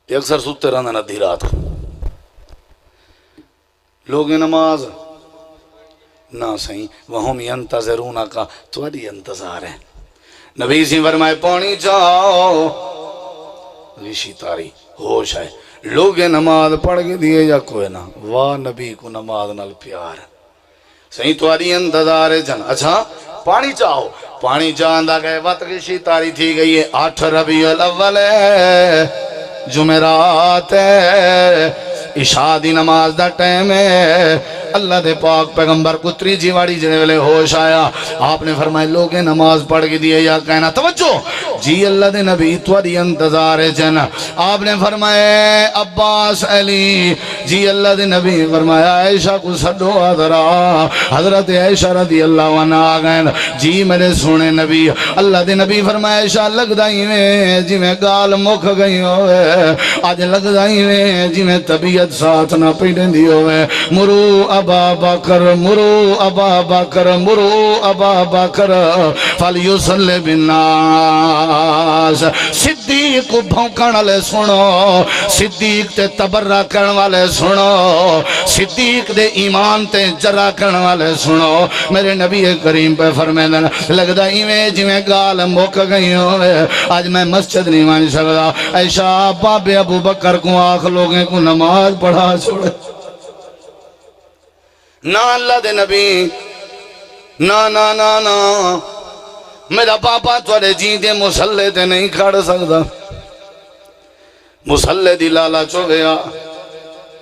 یہ اکثر سوتے رہنا نا دھی رات لوگیں نماز نہ سہیں وہم ینتظرون کا تھوڑی انتظار ہے نبی سی فرمائے پانی جاؤ ریشی تاری ہوش ہے لوگ نماز پڑھ کے دیئے یا کوئی نہ واہ نبی کو نماز نال پیار صحیح تواری انتظار ہے جن اچھا پانی چاہو پانی چاہندہ گئے وقت ریشی تاری تھی گئی ہے 8 ربیع الاول ہے جمعرات ہے عشاء دی نماز دا ٹائم ہے اللہ دے پاک پیغمبر کو تریجی واڑی جنے والے ہوش آیا آپ نے فرمائے لوگیں نماز پڑھ کے دیئے یا کہنا توجہ جی اللہ دے نبی توڑی انتظار جن آپ نے فرمائے عباس علی جی اللہ دے نبی فرمایا عائشہ کو سڈو آدھرا حضرت عائشہ رضی اللہ عنہ آگئن جی میرے سونے نبی اللہ دے نبی فرمایا عائشہ لگ دائی میں جی میں گال مکھ گئی ہوئے آج لگ دائی میں جی میں طبیعت ساتھ نہ پیڑن دی ہوئے مرو ابا بکر مرو ابا بکر مرو ابا بکر فلیسل بالناس صدیق کو بھونکن والے سنو صدیق تے تبرہ کرن والے سنو صدیق دے ایمان تے جرہ کرن والے سنو میرے نبی کریم پہ فرمیدن لگدا ایویں جویں گال مک گئی ہوئے آج میں مسجد نہیں مان سکدا عائشہ باب ابو بکر کو آخ لوگیں کو نماز پڑھا چھوڑے نا اللہ دے نبی نا نا نا نا میرا پاپا توڑے جی دے مسلح تے نہیں کھڑ سکدا مسلح دی لالا چویا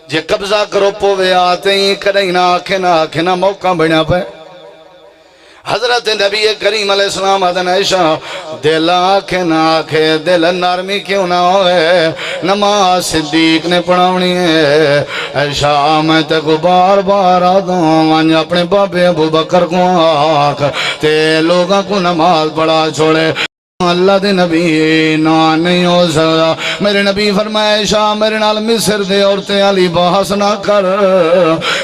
جے قبضہ کرو پویا تے ہی کریں نہ آکھے موقع بڑھا پہ حضرت نبی کریم علیہ السلام آدھن عائشہ دل آکھے نہ آکھے دل نرمی کیوں نہ ہوئے نماز صدیق نے پڑھاونی ہے عائشہ میں تے کو بار بار آدھوں اپنے بابے ابو بکر کو آکھ تے لوگاں کو نماز پڑھا چھوڑے اللہ دے نبی نا نہیں ہو سکتا میرے نبی فرمائے عائشہ میرے نال مصر دے عورتیں علی بحث نہ کر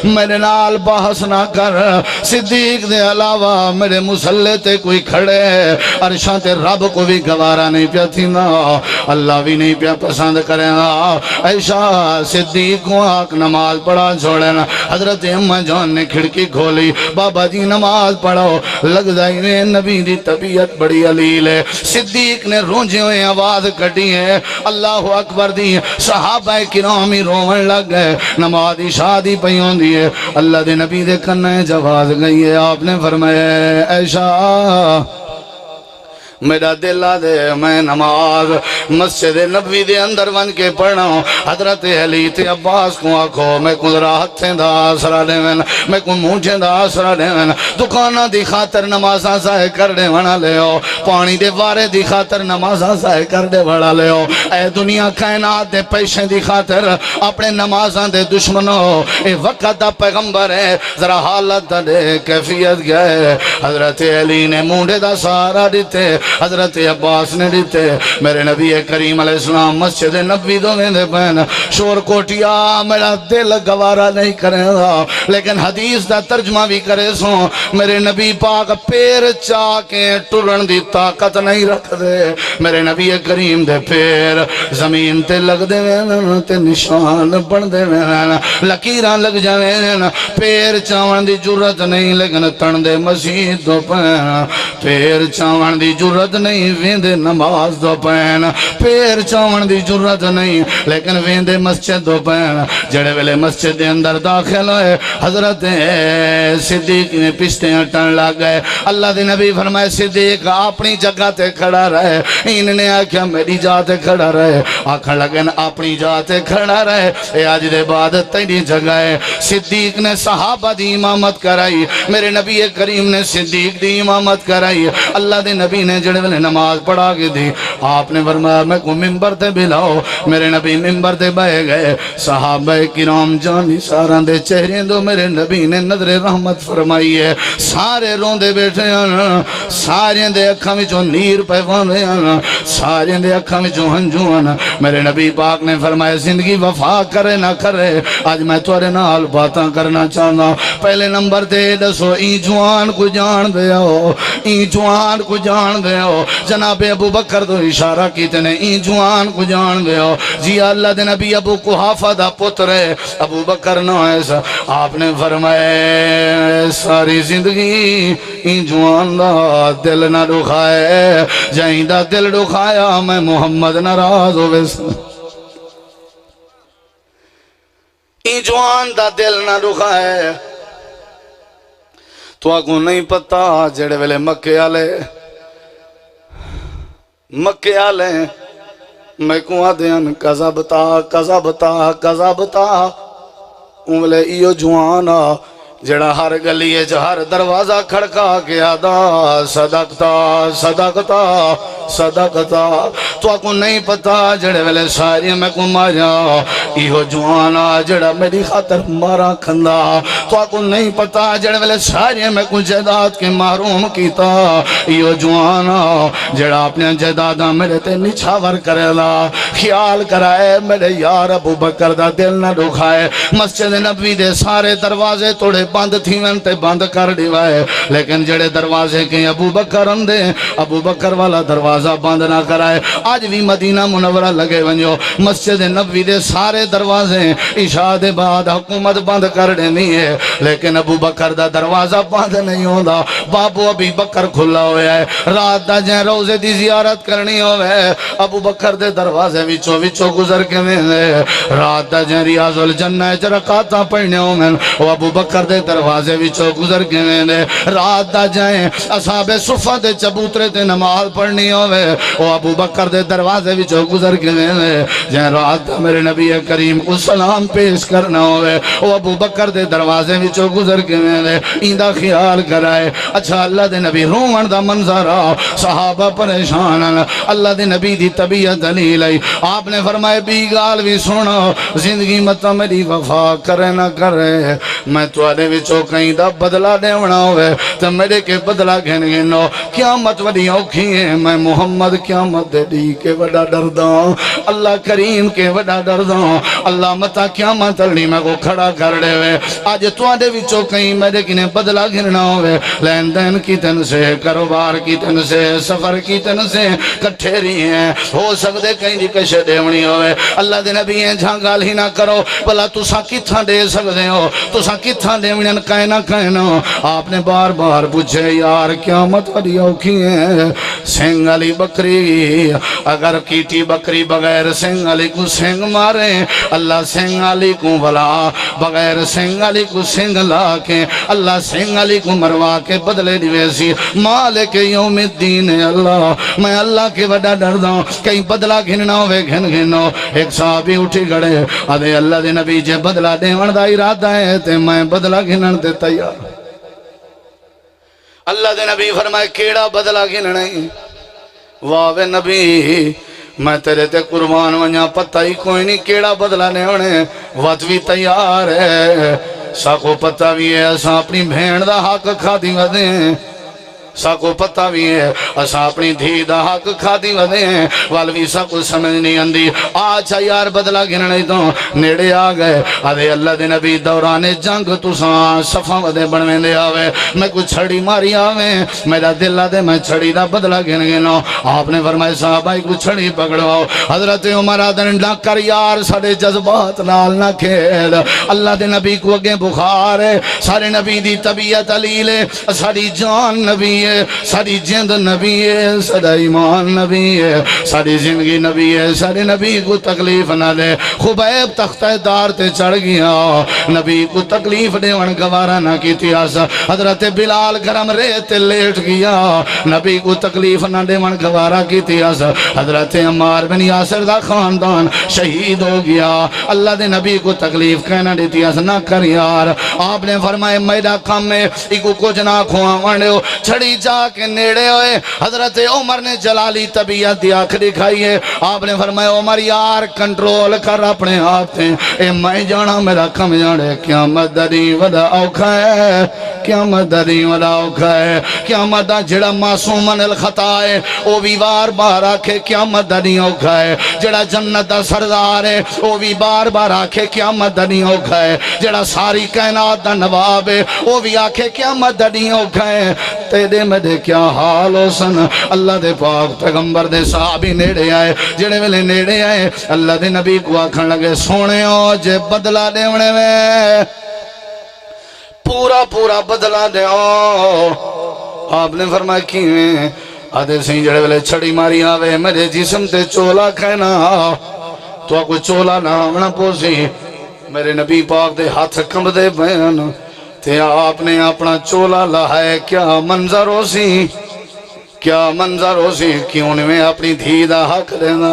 میرے نال بحث نہ کر صدیق دے علاوہ میرے مسلح تے کوئی کھڑے عرشاں تے رب کو بھی گوارا نہیں پیا تھینا اللہ بھی نہیں پیا پسند کرے گا عائشہ صدیق کو آنکھ نماز پڑھا چھوڑے نا حضرت امہ جان نے کھڑکی کھولی بابا جی نماز پڑھو لگ جائیں میں نبی دی طبیعت بڑی علیل ہے صدیق نے رونجے ہوئے آواز کٹی ہے اللہ اکبر دی صحابہ کرامی رومن لگ گئے نمازی شادی پیوں دیئے اللہ دے نبی دے کنے جواز گئی ہے آپ نے فرمایا عائشہ میرا دل دے میں نماز مسجد نبوی دے اندر ون کے پڑھنا حضرت علی تے عباس کو آکھو میں کو ذرا ہتھیں دا آسرا دے میں کو مونجھیں دا آسرا دے دکانہ دی خاطر نمازاں سائے کر دے ونا لے ہو پانی دے وارے دی خاطر نمازاں سائے کر دے وڑا لے ہو اے دنیا کائنات دے پیشیں دی خاطر اپنے نمازاں دے دشمنوں اے وقت دا پیغمبر ہے ذرا حالت دے کیفیت گئے حضرت علی نے مونڈے دا سارا دیتے حضرت عباس نے دیتے میرے نبی کریم علیہ السلام مسجد نبوی دو میں دے پہن شور کوٹیا میرا دل گوارا نہیں کرے گا لیکن حدیث دا ترجمہ بھی کرے سو میرے نبی پاک پیر چاہ کے ٹرن دی طاقت نہیں رکھ دے میرے نبی کریم دے پیر زمین تے لگ دے وین تے نشان بن دے وین لکیران لگ جاوین پیر چاون دی جرت نہیں لیکن تن دے مسجد دو پہن پیر چاون دی جرت نہیں ویندے نماز دو پین پیر چاون دی جرت نہیں لیکن ویندے مسجد دو پین جڑے ویلے مسجد دے اندر داخل ہوئے حضرت صدیق نے پشتے ہٹن لگ گئے اللہ دے نبی فرمائے صدیق اپنی جگہ تے کھڑا رہے ان نے آکھیا میری جا تے کھڑا رہے آکھن لگن اپنی جا تے کھڑا رہے اے آج دے بعد تیری جگہ ہے صدیق نے صحابہ دی امامت کرائی میرے نبی کریم نے صدیق دی امامت کرائی اللہ دے نبی نے جڑے ویلے نماز پڑھا کے دی آپ نے فرمایا میں کو منبر تے بلاؤ میرے نبی منبر تے بائے گئے صحابہ کرام جانی ساران دے چہرے دو میرے نبی نے نظر رحمت فرمائی ہے سارے روندے بیٹھے ہیں سارے دے اکھاں وچوں نیر پے واندے ہیں سارے دے اکھاں وچوں ہنجو ہیں میرے نبی پاک نے فرمایا زندگی وفا کرے نہ کرے آج میں تورے نال باتاں کرنا چاہنا پہلے نمبر تے دسو ای جوان کو جان دے ہو ای جوان کو جان دے ہو جناب ابو بکر تو اشارہ کیتے نے ای جوان کو جان دے ہو جی اللہ دے نبی ابو قحافہ دا پتر ہے ابو بکر نہ ایسا آپ نے فرمائے ساری زندگی ای جوان دا دل نہ دکھائے جائیں دا دل دکھایا میں محمد ناراض ہوئے ای جوان دا دل نہ دکھائے تو آگو نہیں پتا جڑے ویلے مکے آلے میں کو آدھین کذبتا انولے ایو جوانا جڑا ہر گلی ہر دروازہ کھڑکا کے آدا صدقتا صدقتا صدقتا تو کو نہیں پتا جڑے ویلے ساری میں کو مارا ایہو جوانا جڑا میری خاطر مارا کھندا تو کو نہیں پتا جڑے ویلے ساری میں کو جائیداد کے محروم کیتا ایہو جوانا جڑا اپنے جائیداداں میرے تے نچھاور کرے لا خیال کرائے میرے یار ابو بکر دا دل نہ دکھائے مسجد نبوی دے سارے دروازے توڑے بند تھی ونتے بند کر دیوائے لیکن جڑے دروازے کے ابو بکر اندے ابو بکر والا دروازہ بند نہ کرائے آج بھی مدینہ منورہ لگے ونجو مسجد نبوی دے سارے دروازے عشاء دے بعد حکومت بند کر دینی ہے لیکن ابو بکر دا دروازہ بند نہیں ہوتا بابو ابی بکر کھلا ہویا ہے رات دا جائیں روزے دی زیارت کرنی ہوئے ابو بکر دے دروازے وچو گزر کے میں رات دا جائیں ریاض الجنہ چرکاتا پڑھنے ہوئے وہ ابو بکر دے دروازے وچو گزر کے میں رات دا جائیں اصحاب صفہ دے چبوترے تے نماز پڑھنی ہوئے وہ ابو بکر دے دروازے وچو گزر کے میں جائیں رات دا میرے نبی کریم کو سلام پیش کرنا ہوئے وہ ابو بکر دے دروازے وچو گزر کے میں ایندہ خیال کرائے اچھا اللہ دے نبی رومن دا منظرہ صحابہ پریشان اللہ دے نبی دی طبیعت دلیل آئی آپ نے فرمائے بھی گال بھی سنو زندگی مطا میری وفا کرے نہ کرے میں تو آدھے وچو کہیں دا بدلہ دیونا ہوئے تو میرے کے بدلہ گھن گھنو قیامت وڈی اوکھی ہے میں محمد قیامت دے دی کے وڈا دردوں اللہ کریم کے وڈا دردوں اللہ مطا قیامت اللہ میں کو کھڑا کر دے ہوئے آج تو آدھے وچو کہیں میرے کنے بدلہ گھننا ہوئے لین دین کی تن سے کاروبار کی تن سے سفر کی تن سے کٹھے رہی ہیں ہو سکتے کہیں دی کشے دیونی ہوئے اللہ دے نبی ہیں جھانگال ہی نہ کرو بلا تو سا کتھاں دے سکتے ہو تو سا کتھاں دیونی کہنا کہنا آپ نے بار بار پوچھے یار قیامت وڈی اوکھی ہے سنگ علی بکری اگر کیٹی بکری بغیر سنگ علی کو سنگ مارے اللہ سنگ علی کو بلا بغیر سنگ علی کو سنگ لا کے اللہ سنگ علی کو مروا کے بدلے دیویسی مالک یوم الدین اللہ میں اللہ کے وڈا ڈردوں کہیں بدلہ گھننا ہوئے گھن گھنو ایک صحابی اٹھی گڑے آدھے اللہ دے نبی جے بدلہ دیون دا ارادہ ہے تے میں بدلہ گھنن دے تیار اللہ دے نبی فرمائے کیڑا بدلہ گھننا ہے واوے نبی میں تیرے تے قربان ونیا پتہ ہی کوئی نہیں کیڑا بدلہ دیونے وقت بھی تیار ہے ساکو پتہ بھی ہے اساں اپنی بھین دا حق کھا دی ودیں ساکو پتہ بھی ہے اساں اپنی دھی دا حق کھا دی ودیں والوی ساکو سمجھ نہیں اندی آچھا یار بدلہ گھننے تو نیڑے آگئے آدھے اللہ دے نبی دوران جنگ تو ساں صفہ ودے بڑھویں دے آوے میں کو چھڑی ماری آوے میرا دل آدھے میں چھڑی دا بدلہ گھن گھنو آپ نے فرمائے صحابائی کو چھڑی پکڑواؤ حضرت عمر آدھن نہ کر یار سارے جذبات نال نہ کھیل اللہ دے نبی کو اگیں بخار ہے سارے نبی دی طبیعت علیل ہے ساری جان نبی ہے ساری جند نبی ہے سارا ایمان نبی ہے ساری زندگی نبی ہے سارے نبی کو تکلیف نہ دے خبیب تختہ دار تے چڑھ گیا نبی کو تکلیف دے ون گوارا نہ کی تیاس حضرت بلال گرم ریت لیٹ گیا نبی کو تکلیف نہ دے ون گوارا کی تیاس حضرت عمار بن یاسر دا خاندان شہید ہو گیا اللہ دے نبی کو تکلیف کہنا دے تیاس نہ کر یار آپ نے فرمائے میڈا کام میں ایکو کچھ نہ کھواں وانڈے ہو چھڑی جا کے نیڑے ہوئے حضرت عمر نے جلالی طبیعت دی آنکھ دکھائی ہے آپ نے فرمایا عمر یار کنٹرول کر اپنے آپ تے اے میں جانا میرا کم جانے قیامت دری ودا اوکھا ہے قیامت دری ودا اوکھا ہے قیامت دا جڑا معصومن الخطا ہے وہ بھی بار بار آکھے قیامت دری اوکھا ہے جڑا جنت دا سردار ہے وہ بھی بار بار آکھے قیامت دری اوکھا ہے جڑا ساری کائنات دا نواب ہے وہ بھی آکھے قیامت دری اوکھا ہے تیرے میں دے کیا حال ہو سن اللہ دے پاک پیغمبر دے صحابی نیڑے آئے جڑے ویلے نیڑے آئے اللہ دے نبی کو آکھن لگے سونے ہو جے بدلہ دیونے میں پورا بدلہ دے آپ نے فرمایا کیویں آدھے سہیں جڑے ویلے چھڑی ماری آوے میرے جسم تے چولا کھینا تو کوئی چولا نہ آمنا پوسی میرے نبی پاک دے ہاتھ کم دے بین تے آپ نے اپنا چولا لہائے کیا منظر ہو سی کیا منظر ہو سی کیوں نے اپنی دھی دا حق دینا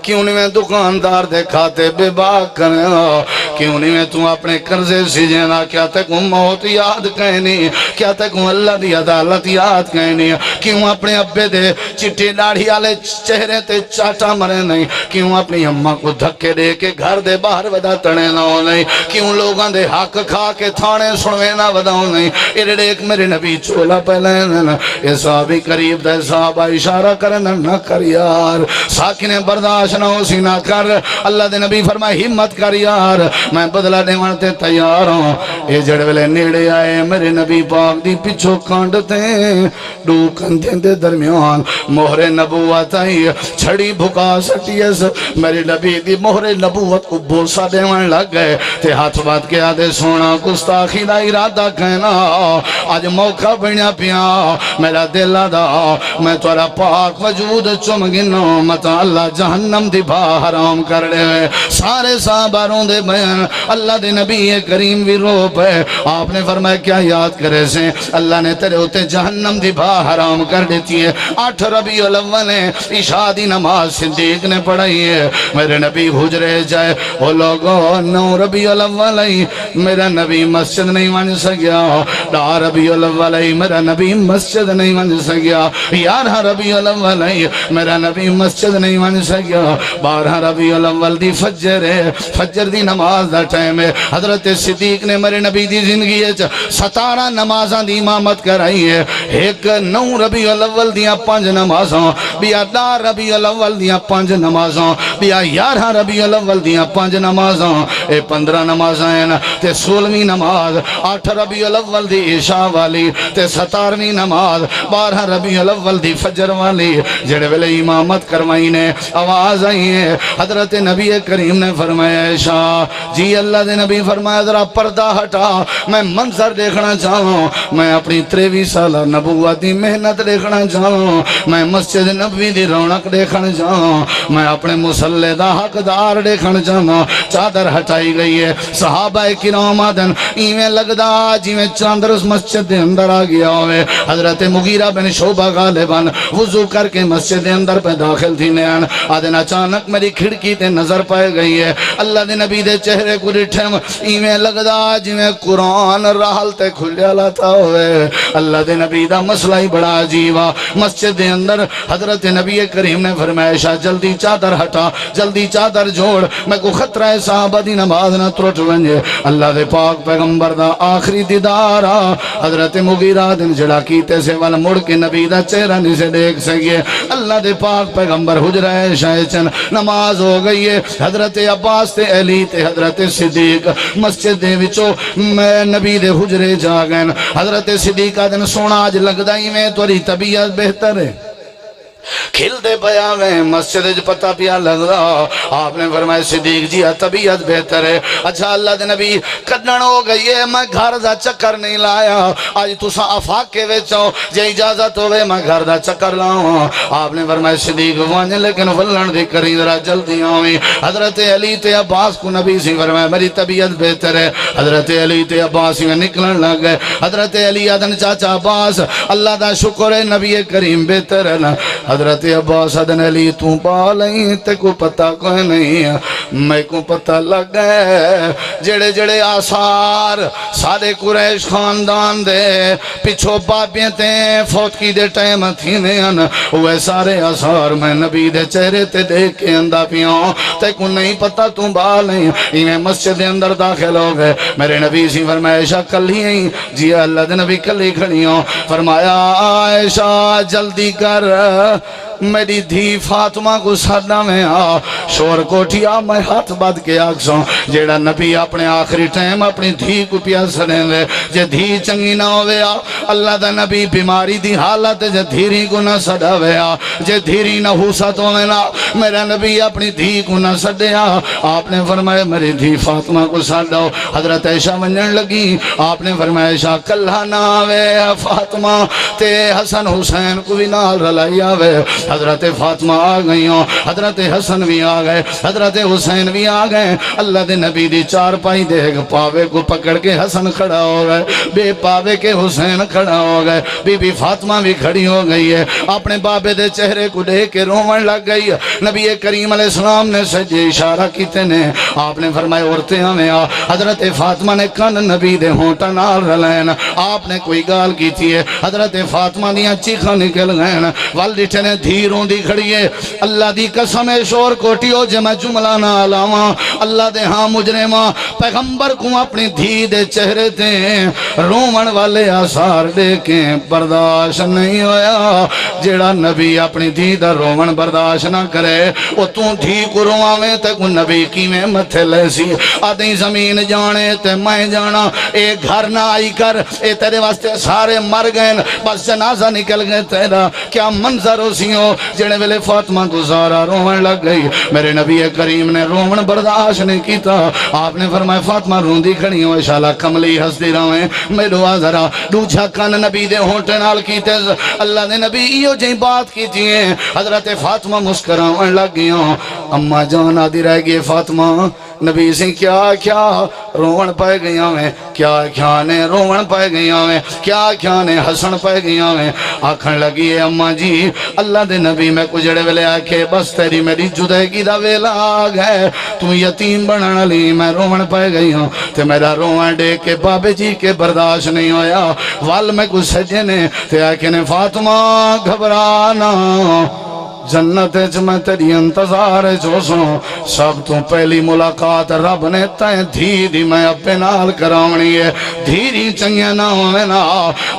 کیوں نہیں میں دکاندار دے کھاتے بے باک کرنا کیوں نہیں میں تو اپنے قرضے سجنا کیا تے کو موت یاد کہنی کیا تے کو اللہ دی عدالت یاد کہنی کیوں اپنے ابے دے چٹی داڑھی والے چہرے تے چاٹا مرے نہیں کیوں اپنی اماں کو دھکے دے کے گھر دے باہر ودا تڑے نہ نہیں کیوں لوگاں دے حق کھا کے تھانے سنوے نہ وداؤ نہیں ایڈے ایک میرے نبی چولا پہلے یہ صحابی قریب دے صحابہ اشارہ کرنا نہ کر یار ساکنے برداشت نہ ہو سی نہ کر اللہ دے نبی فرمائے ہمت کر یار میں بدلہ دیوانتے تیار ہوں یہ جڑولے نیڑے آئے میرے نبی پاک دی پچھو کانڈتے دو کندھیں دے درمیان مہر نبوت آئی چھڑی بھکا سٹیس میرے نبی دی مہر نبوت کو بوسا دیوان لگ گئے تے ہاتھ بات کے آدھے سونا گستاخی دا ارادہ کہنا آج موقع بنیا پیا میرا دل دا میں تورا پاک وجود چم گنو متا اللہ جہنم دی بھا حرام کر لے سارے صحابہ دے بیان اللہ دے نبی کریم بھی رو پہ آپ نے فرمایا کیا یاد کرے سے اللہ نے تیرے ہوتے جہنم دی بھا حرام کر دیتی ہے 8 ربیع الاول عشاء دی نماز صدیق نے پڑھائی ہے میرے نبی حجرے جائے وہ لوگوں 9 ربیع الاول میرا نبی مسجد نہیں مان سکیا 10 ربیع الاول میرا نبی مسجد نہیں مان سکیا 11 ربیع الاول میرا نبی مسجد نہیں مان سکیا 12 ربیع الاول دی فجر دی نماز دا ٹائم ہے حضرت صدیق نے میرے نبی دی زندگی 17 نمازاں دی امامت کرائی ہے ایک 9 ربیع الاول دیاں 5 نمازاں بیا 10 ربیع الاول دیاں 5 نمازاں بیا 11 ربیع الاول دیاں 5 نمازاں اے 15 نمازاں ہیں تے 16ویں نماز 8 ربیع الاول دی عشاء والی تے 17ویں نماز 12 ربیع الاول دی فجر والی جڑے ویلے امامت کروائی نے آواز آئی ہے حضرت نبی کریم نے فرمایا عشاء جی اللہ دے نبی فرمایا ذرا پردہ ہٹا میں منظر دیکھنا چاہوں میں اپنی 23 سالہ نبوت دی محنت دیکھنا چاہوں میں مسجد نبوی دی رونق دیکھنا چاہوں میں اپنے مسلح دا حقدار دیکھنا چاہوں چادر ہٹائی گئی ہے صحابہ کرام آدن ایویں لگدا جیویں چاندر اس مسجد دے اندر آ گیا ہوئے حضرت مغیرہ بن شعبہ غالباً وضو کر کے مسجد دے اندر پہ داخل تھی نین آدن اچانک میری کھڑکی تے نظر پائے گئی ہے اللہ دے نبی دے چہرے کو ڈٹھم ایویں لگدا جویں قرآن راحل تے کھلیا لاتا ہوئے اللہ دے نبی دا مسئلہ ہی بڑا عجیبا مسجد دے اندر حضرت نبی کریم نے فرمایا شاہ جلدی چادر ہٹا جلدی چادر جوڑ میں کو خطرہ ہے صحابہ دی نماز نہ ترٹ ونجے اللہ دے پاک پیغمبر دا آخری دیدارا حضرت مغیرہ دن جڑا کیتے سے والا مڑ کے نبی دا چہرہ نہیں سے دیکھ سکے اللہ دے پاک پیغمبر حجرہ شاہچن نماز ہو گئی ہے حضرت عباس تے علی تے حضرت صدیق مسجد دے وچو میں نبی دے حجرے جا گئے حضرت صدیق دن سونا آج لگدا ہی میں توری طبیعت بہتر ہے کھل دے پیا گئے مسجد جو پتہ پیا لگ رہا آپ نے فرمایا صدیق جی طبیعت بہتر ہے اچھا اللہ دے نبی کڈن ہو گئی ہے میں گھر دا چکر نہیں لایا آج تسا افاق کے وچو جے اجازت ہوئے میں گھر دا چکر لاؤں آپ نے فرمایا صدیق وانجے لیکن ولن دی کری ذرا جلدی آویں حضرت علی تے عباس کو نبی سے فرمایا میری طبیعت بہتر ہے حضرت علی تے عباس میں نکلن لگ گئے حضرت علی آدن چاچا عباس اللہ دا شکر ہے نبی کریم بہتر ہے نا حضرت عباس ادن علی تو پالیں تے کو پتہ کوئی نہیں میں کو پتہ لگ گئے جڑے جڑے آثار سارے قریش خاندان دے پچھو بابیاں تے فوت کی دے ٹائم تھی نین وہ سارے آثار میں نبی دے چہرے تے دیکھ کے اندہ پیوں تے کو نہیں پتہ تو بالیں انہیں مسجد دے اندر داخل ہو گئے میرے نبی سی فرمایا عائشہ کل ہی ہیں جی اللہ دے نبی کل ہی کھڑی ہوں فرمایا عائشہ جلدی کر میری دھی فاطمہ کو سادہ میں آ شور کوٹھیا میں ہاتھ باد کے آکسوں جیڑا نبی اپنے آخری ٹائم اپنی دھی کو پیا سنیں دے جے دھی چنگی نہ ہوئے آ اللہ دا نبی بیماری دی حالت جے دھیری کو نہ سڑا ہوئے آ جے دھیری نہ حوصت ہوئے نا میرا نبی اپنی دھی کو نہ سڑے آ آپ نے فرمایا میری دھی فاطمہ کو سڑاؤ حضرت عائشہ ونجن لگی آپ نے فرمایا عائشہ کلہ نہ آوے فاطمہ تے حسن حسین کو بھی نال رلائی آوے حضرت فاطمہ آ گئی ہوں، حضرت حسن بھی آ گئے، حضرت حسین بھی آ گئے۔ اللہ دے نبی دی چار پائی دیکھ پاوے کو پکڑ کے حسن کھڑا ہو گئے، بے پاوے کے حسین کھڑا ہو گئے، بی بی فاطمہ بھی کھڑی ہو گئی ہے، اپنے بابے دے چہرے کو دیکھ کے رومن لگ گئی۔ نبی کریم علیہ السلام نے سجے اشارہ کیتے نے، آپ نے فرمائے عورتیں ہمیں آ۔ حضرت فاطمہ نے کن نبی دے ہونٹا نال رلین، آپ نے کوئی گال کی تھی ہے، حضرت فاطمہ دیا چیخا نکل گئے، والدٹے نے دھیروں دی کھڑی ہے۔ اللہ دی قسم شور کوٹی ہو جے میں جملہ نہ علاوہ، اللہ دے ہاں مجرمہ پیغمبر کو اپنی دھی دے چہرے تے رومن والے آثار دیکھیں برداشت نہیں ہویا۔ جیڑا نبی اپنی دھی دا رومن برداشت نہ کرے، وہ توں دھی کو رواویں تے کو نبی کی میں متھے لے سی۔ آدھی زمین جانے تے میں جانا، اے گھر نہ آئی کر، اے تیرے واسطے سارے مر گئے، بس جنازہ نکل گئے تیرا۔ کیا منظر ہو سی ہو جڑے ویلے فاطمہ کو زارا رومن لگ گئی۔ میرے نبی کریم نے رومن برداشت نہیں کیتا، آپ نے فرمایا فاطمہ روندی کھڑی ہو، انشاءاللہ کملی ہستی رہویں، میرو آزرا دوجھا کن نبی دے ہونٹے نال کیتے۔ اللہ نے نبی ایو جہی بات کی تھی، حضرت فاطمہ مسکراؤں لگ گئی ہوں۔ اماں جان آدھی رہ گئی فاطمہ نبی سے کیا کیا رومن پائے گیا میں، کیا کیا نے رومن پائے گیا میں، کیا کیا نے حسن پائے گیا میں۔ آکھن لگی ہے اماں جی اللہ دے نبی میں کجڑے ویلے آکھے بس تیری میری جدائیگی دا ویلا آگئے، تو یتیم بنانا لی میں رومن پائے گئی ہوں، تے میرا رومن دے کے بابے جی کے برداشت نہیں ہویا۔ وال میں کچھ سجے نے تے آکھے نے فاطمہ گھبرانا، جنت میں تیری انتظار جو سوں، سب تو پہلی ملاقات رب نے تائیں دھی دی میں اپنے نال کراؤنی ہے۔ دھیری چنگے نہ ہوئے نا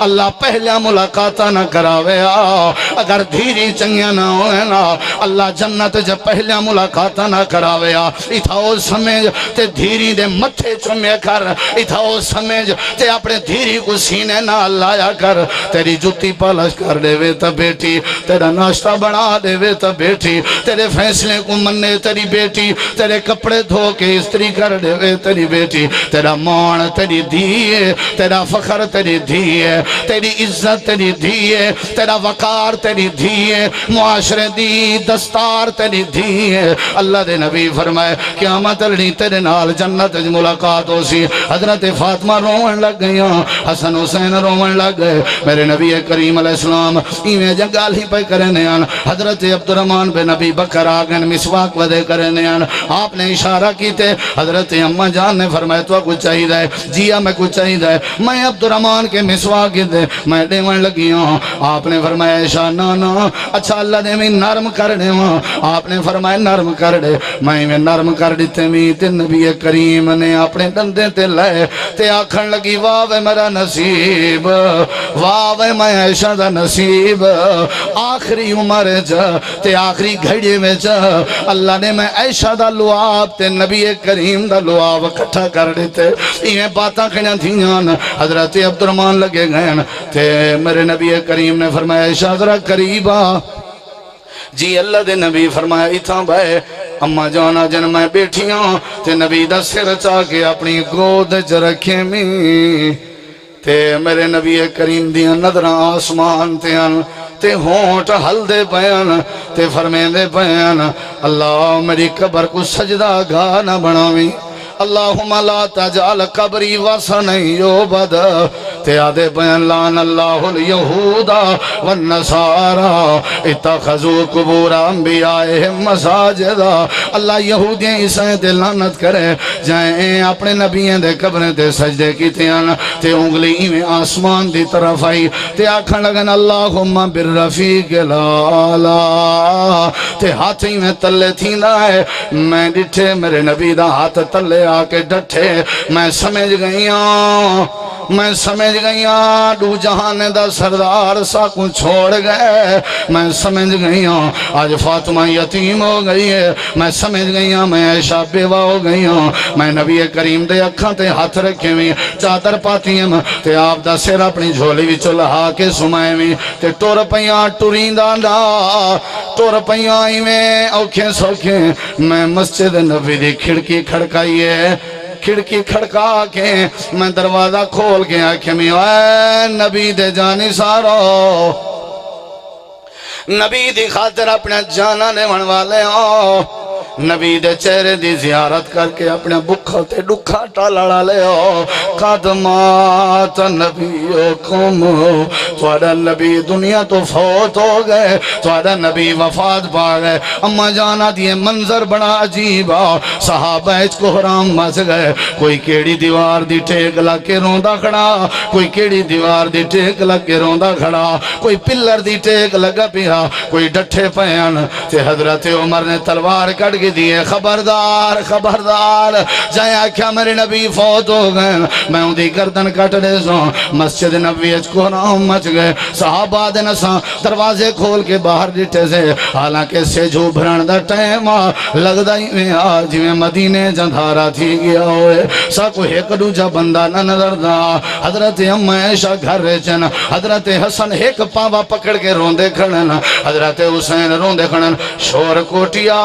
اللہ پہلا ملاقاتہ نہ کراوے آ، اگر دھیری چنگے نہ ہوئے نا اللہ جنت جب پہلا ملاقاتہ نہ کراوے آ۔ اتھاؤ سمجھ تے دھیری دے متھے چمے کر، اتھاؤ سمجھ تے اپنے دھیری کو سینے نہ لایا کر، تیری جتی پالش کر دے وے تا بیٹی، تیرا ناشتہ بنا دے وے تا بیٹی، تیرے فیصلے کو مننے تیری بیٹی، تیرے کپڑے دھو کے استری کر دے وے تیری بیٹی، تیرا مان تیری دھیے، تیرا فخر تیری دھیے، تیری عزت تیری دھیے، تیرا وقار تیری دھیے، معاشرے دی دستار تیری دھیے۔ اللہ دے نبی فرمائے قیامت لڑی تیرے نال جنت ملاقات ہو سی۔ حضرت فاطمہ رومن لگ گئیاں، حسن حسین رومن لگ گئے۔ میرے نبی کریم علیہ السلام ایویں جنگال ہی پہ کرنے آن، حضرت عبد الرحمن بن نبی بکر آگن مسواک ودے کرنے آن، آپ نے اشارہ کیتے، حضرت اماں جان نے فرمایا تو کچھ چاہی دائے، جیا میں کچھ چاہی دائے، میں عبد الرحمن کے مسواک دے میں دیوان لگی ہوں۔ آپ نے فرمایا ایشا نا اچھا اللہ نے میں نرم کر دے ہوں، آپ نے فرمایا نرم کر دے، میں نرم کر دیتے میں تے نبی کریم نے اپنے دندے تے لائے تے آکھن لگی واہ وے میرا نصیب، واہ وے میں ایشا دا نصیب، آخری عمر جا تے آخری گھڑی میں جا اللہ نے میں عائشہ دا لعاب تے نبی کریم دا لعاب کٹھا کر دیتے۔ یہ باتاں کھڑیاں تھیاں، حضرت عبد الرحمن لگے گئے تے میرے نبی کریم نے فرمایا عائشہ ذرا قریبا، جی اللہ دے نبی فرمایا اتھاں بھائے اماں جانا جن میں بیٹھیاں تے نبی دا سر چاہ کے اپنی گود چ رکھے میں تے میرے نبی کریم دیاں نظراں آسمان تے ان تے ہونٹ ہل دے بیان تے فرمین دے بیان اللہ میری قبر کو سجدہ گاہ نہ بناویں، اللہم لا تجعل قبری وسنا یعبد، تے آدھے بیان لعن اللہ الیہود والنصارى اتخذوا قبور انبیائہم مساجدا، اللہ یہودیاں عیسائیں تے لعنت کرے جائیں اپنے نبیوں دے قبریں تے سجدے کیتے ہیں تے انگلی میں آسمان دی طرف آئی تے آکھن لگن اللہم بالرفیق الاعلی، تے ہاتھی میں تلے تھیندا ہے، میں ڈٹھے میرے نبی دا ہاتھ تلے آکے ڈٹھے، میں سمجھ گئیاں دو جہان دا سردار سا کو چھوڑ گئے، میں سمجھ گئیاں آج فاطمہ یتیم ہو گئی ہے، میں سمجھ گئیاں میں عائشہ بیوہ ہو گئیاں، میں نبی کریم دے اکھاں تے ہاتھ رکھے میں چادر پاتی ہیں تے آپ دا سر اپنی جھولی بھی چلہا کے سمائے میں تے ٹور پیاں ٹوریندہ دا ٹور پیاں میں اوکھیں سوکھیں، میں مسجد نبی دی کھڑکی کھڑکائی ہے، کھڑکی کھڑکا کے میں دروازہ کھول کے آنکھیں میں اے نبی دے جانی سارو، نبی دی خاطر اپنا جانا لیون والے ہو نبی دے چہرے دی زیارت کر کے اپنے بکھا تے ڈکھا ٹالا لے ہو قدمات نبیکم توڑا نبی دنیا تو فوت ہو گئے توڑا نبی وفات پا گئے اما جانا دیئے منظر بڑا عجیب صحابہ اچ کو حرام مس گئے کوئی کیڑی دیوار دی ٹیک لگ کے روندہ کھڑا کوئی کیڑی دیوار دی ٹیک لگ کے روندہ کھڑا کوئی پلر دی ٹیک لگا پیا کوئی ڈٹھے پہن تے حضرت عمر نے تلوار کٹ کے دیئے خبردار خبردار جائیں آکھیا میرے نبی فوت ہو گئے میں ان دی گردن کٹ دے سو مسجد نبی اچ کو حرام مچ گئے صحابہ دے نساں دروازے کھول کے باہر ڈٹھے سے حالانکہ سے جو بھرن دا ٹائم لگ دائی میں آج میں مدینے جندھارا تھی گیا ہوئے سا کو ایک دوجہ بندہ نہ نظر دا حضرت اما عائشہ گھر رچن حضرت حسن ایک پاوا پکڑ کے روندے کھڑن حضرت حسین روندے کھڑن شور کوٹیا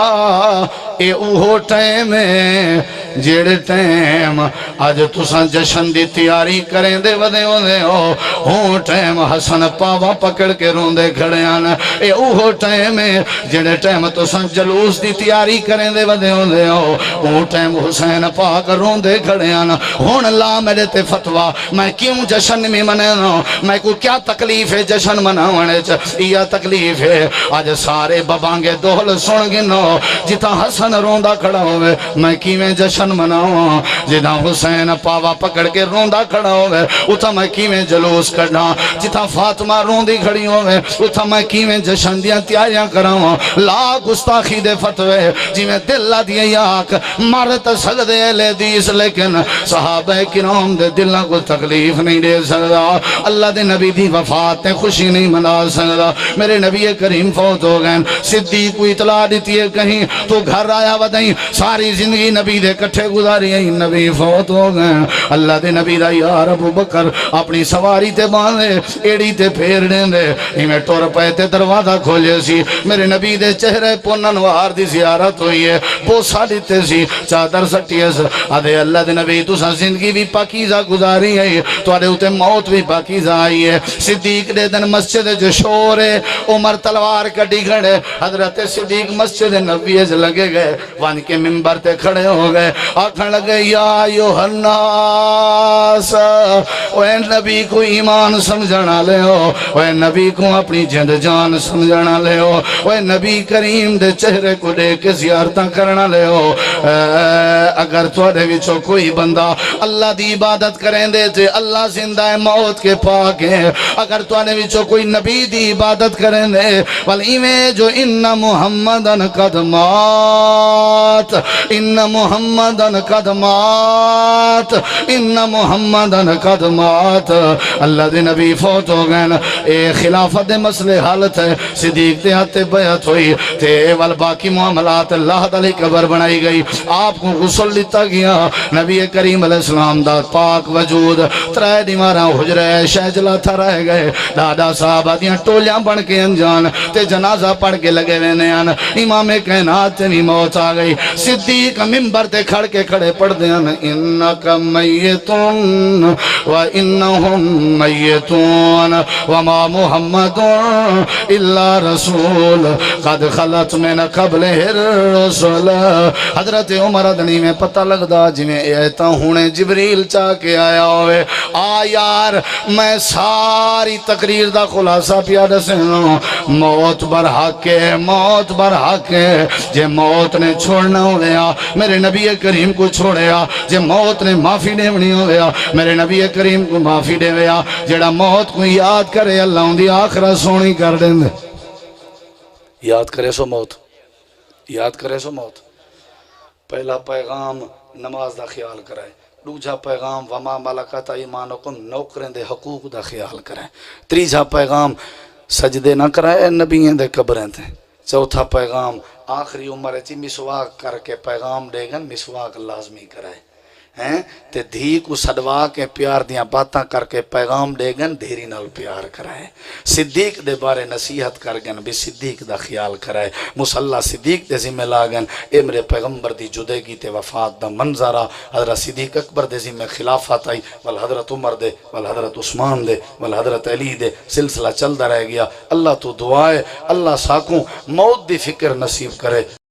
اے اوہو ٹائم ہے جیڑے ٹائم آج تساں جشن دی تیاری کریں دے ودے ودے ہو ٹائم حسن پاوا پکڑ کے روندے کھڑے آنا اے اوہو ٹائم ہے جیڑے ٹائم تساں جلوس دی تیاری کریں دے ودے ودے ہو ٹائم حسین پاک روندے کھڑے آنا ہون لا میرے تے فتوہ میں کیوں جشن میں منانا میں کو کیا تکلیف ہے جشن مناونے یا تکلیف ہے آج سارے ببانگے دول سن گنو جتا حسن روندہ کھڑا ہوئے میں کیویں جشن مناؤں جتا حسین پاوا پکڑ کے روندہ کھڑا ہوئے اتھا میں کیویں جلوس کرنا جتا فاطمہ روندی کھڑی ہوئے اتھا میں کیویں جشن دیاں تیاریاں کراؤں لا گستاخی دے فتوے جی میں دل لا دیئے یاک مارت سکدے لے دیس لیکن صحابہ کرام دے دلہ کو تکلیف نہیں دے سکدا اللہ دے نبی دی وفات نے خوشی نہیں منا سکدا میرے نبی کریم فوت ہو گئے صدیق کو اطلاع دیتی ہے کہیں تو گھر آیا ودائیں ساری زندگی نبی دے کٹھے گزاری ہیں نبی فوت ہو گئے اللہ دے نبی دا یار ابو بکر اپنی سواری تے باندھے ایڑی تے پھیر دیں دے ہمیں ٹور پہ تے دروازہ کھولے سی میرے نبی دے چہرے پوننوار دی زیارت ہوئی ہے بوسا دیتے سی چادر سٹی ہے آدھے اللہ دے نبی تو سا زندگی بھی پاکیزہ گزاری ہے تو آدھے ہوتے موت بھی پاکیزہ آئی ہے صدیق دے دن مسجد جو شور ہے عمر تلوار کٹی کھڑے حضرت صدیق مسجد نبی سے لگے گئے وان کے ممبر تے کھڑے ہو گئے آکھن لگے یا ایوہ الناس اوے نبی کو ایمان سمجھنا لے ہو اوے نبی کو اپنی جند جان سمجھنا لے ہو اوے نبی کریم دے چہرے کو دے کے زیارتاں کرنا لے ہو اگر توڑے وچو کوئی بندہ اللہ دی عبادت کریں دے تے اللہ زندہ موت کے پاک ہے اگر توڑے وچو کوئی نبی دی عبادت کریں دے والایمیں جو ان محمدن قد مات ان محمدن قد مات ان محمدن قد مات اللہ دے نبی فوت ہو گئے اے خلافت مسئلے حالت ہے صدیق تے ہاتھ بیعت ہوئی تے والباقی معاملات اللہ تعالی قبر بنائی گئی آپ کو غسل لیتا گیا نبی کریم علیہ السلام دا پاک وجود ترائے دیمارہ حجرہ شہجلہ تھا رہ گئے دادا صاحب دیاں ٹولیاں بن کے انجان تے جنازہ پڑھ کے لگے وینے آن امام کائنات تے بھی موت آ گئی صدیق ممبر تے کھڑ کے کھڑے پڑھ دیاں انکا میتون و انہم میتون وما محمد الا رسول قد خلط من قبل الرسول حضرت عمر ادنی میں پتہ لگ دا جی میں ایتا ہونے جبریل چاہ کے آیا ہوئے یار میں ساری تقریر دا خلاصہ پیادہ سے موت برحق ہے موت برحق ہے جے موت نے چھوڑنا ہو گیا میرے نبی کریم کو چھوڑیا جے موت نے معافی دیونی ہو گیا میرے نبی کریم کو معافی دے گیا جڑا موت کو یاد کرے اللہ ان دی آخرہ سونی کر دیں دے یاد کرے سو موت یاد کرے سو موت پہلا پیغام نماز دا خیال کرائے دوجا پیغام وما ملکت ایمانکم نوکریں دے حقوق دا خیال کرائے تریجا پیغام سجدے نہ کرائے نبییں دے قبریں دے چوتھا پیغام آخری عمر چی مسواک کر کے پیغام دے گن مسواک لازمی کرائے ہیں تے دھی کو سڈوا کے پیار دیاں باتاں کر کے پیغام دے گن دھیری نال پیار کرائے صدیق دے بارے نصیحت کر گن بھی صدیق دا خیال کرائے مصلی صدیق دے ذمہ لاگن اے میرے پیغمبر دی جدگی تے وفات دا منظرہ حضرت صدیق اکبر دے ذمہ خلافت آئی والحضرت عمر دے والحضرت عثمان دے والحضرت علی دے سلسلہ چلدا رہ گیا اللہ تو دعائے اللہ ساکوں موت دی فکر نصیب کرے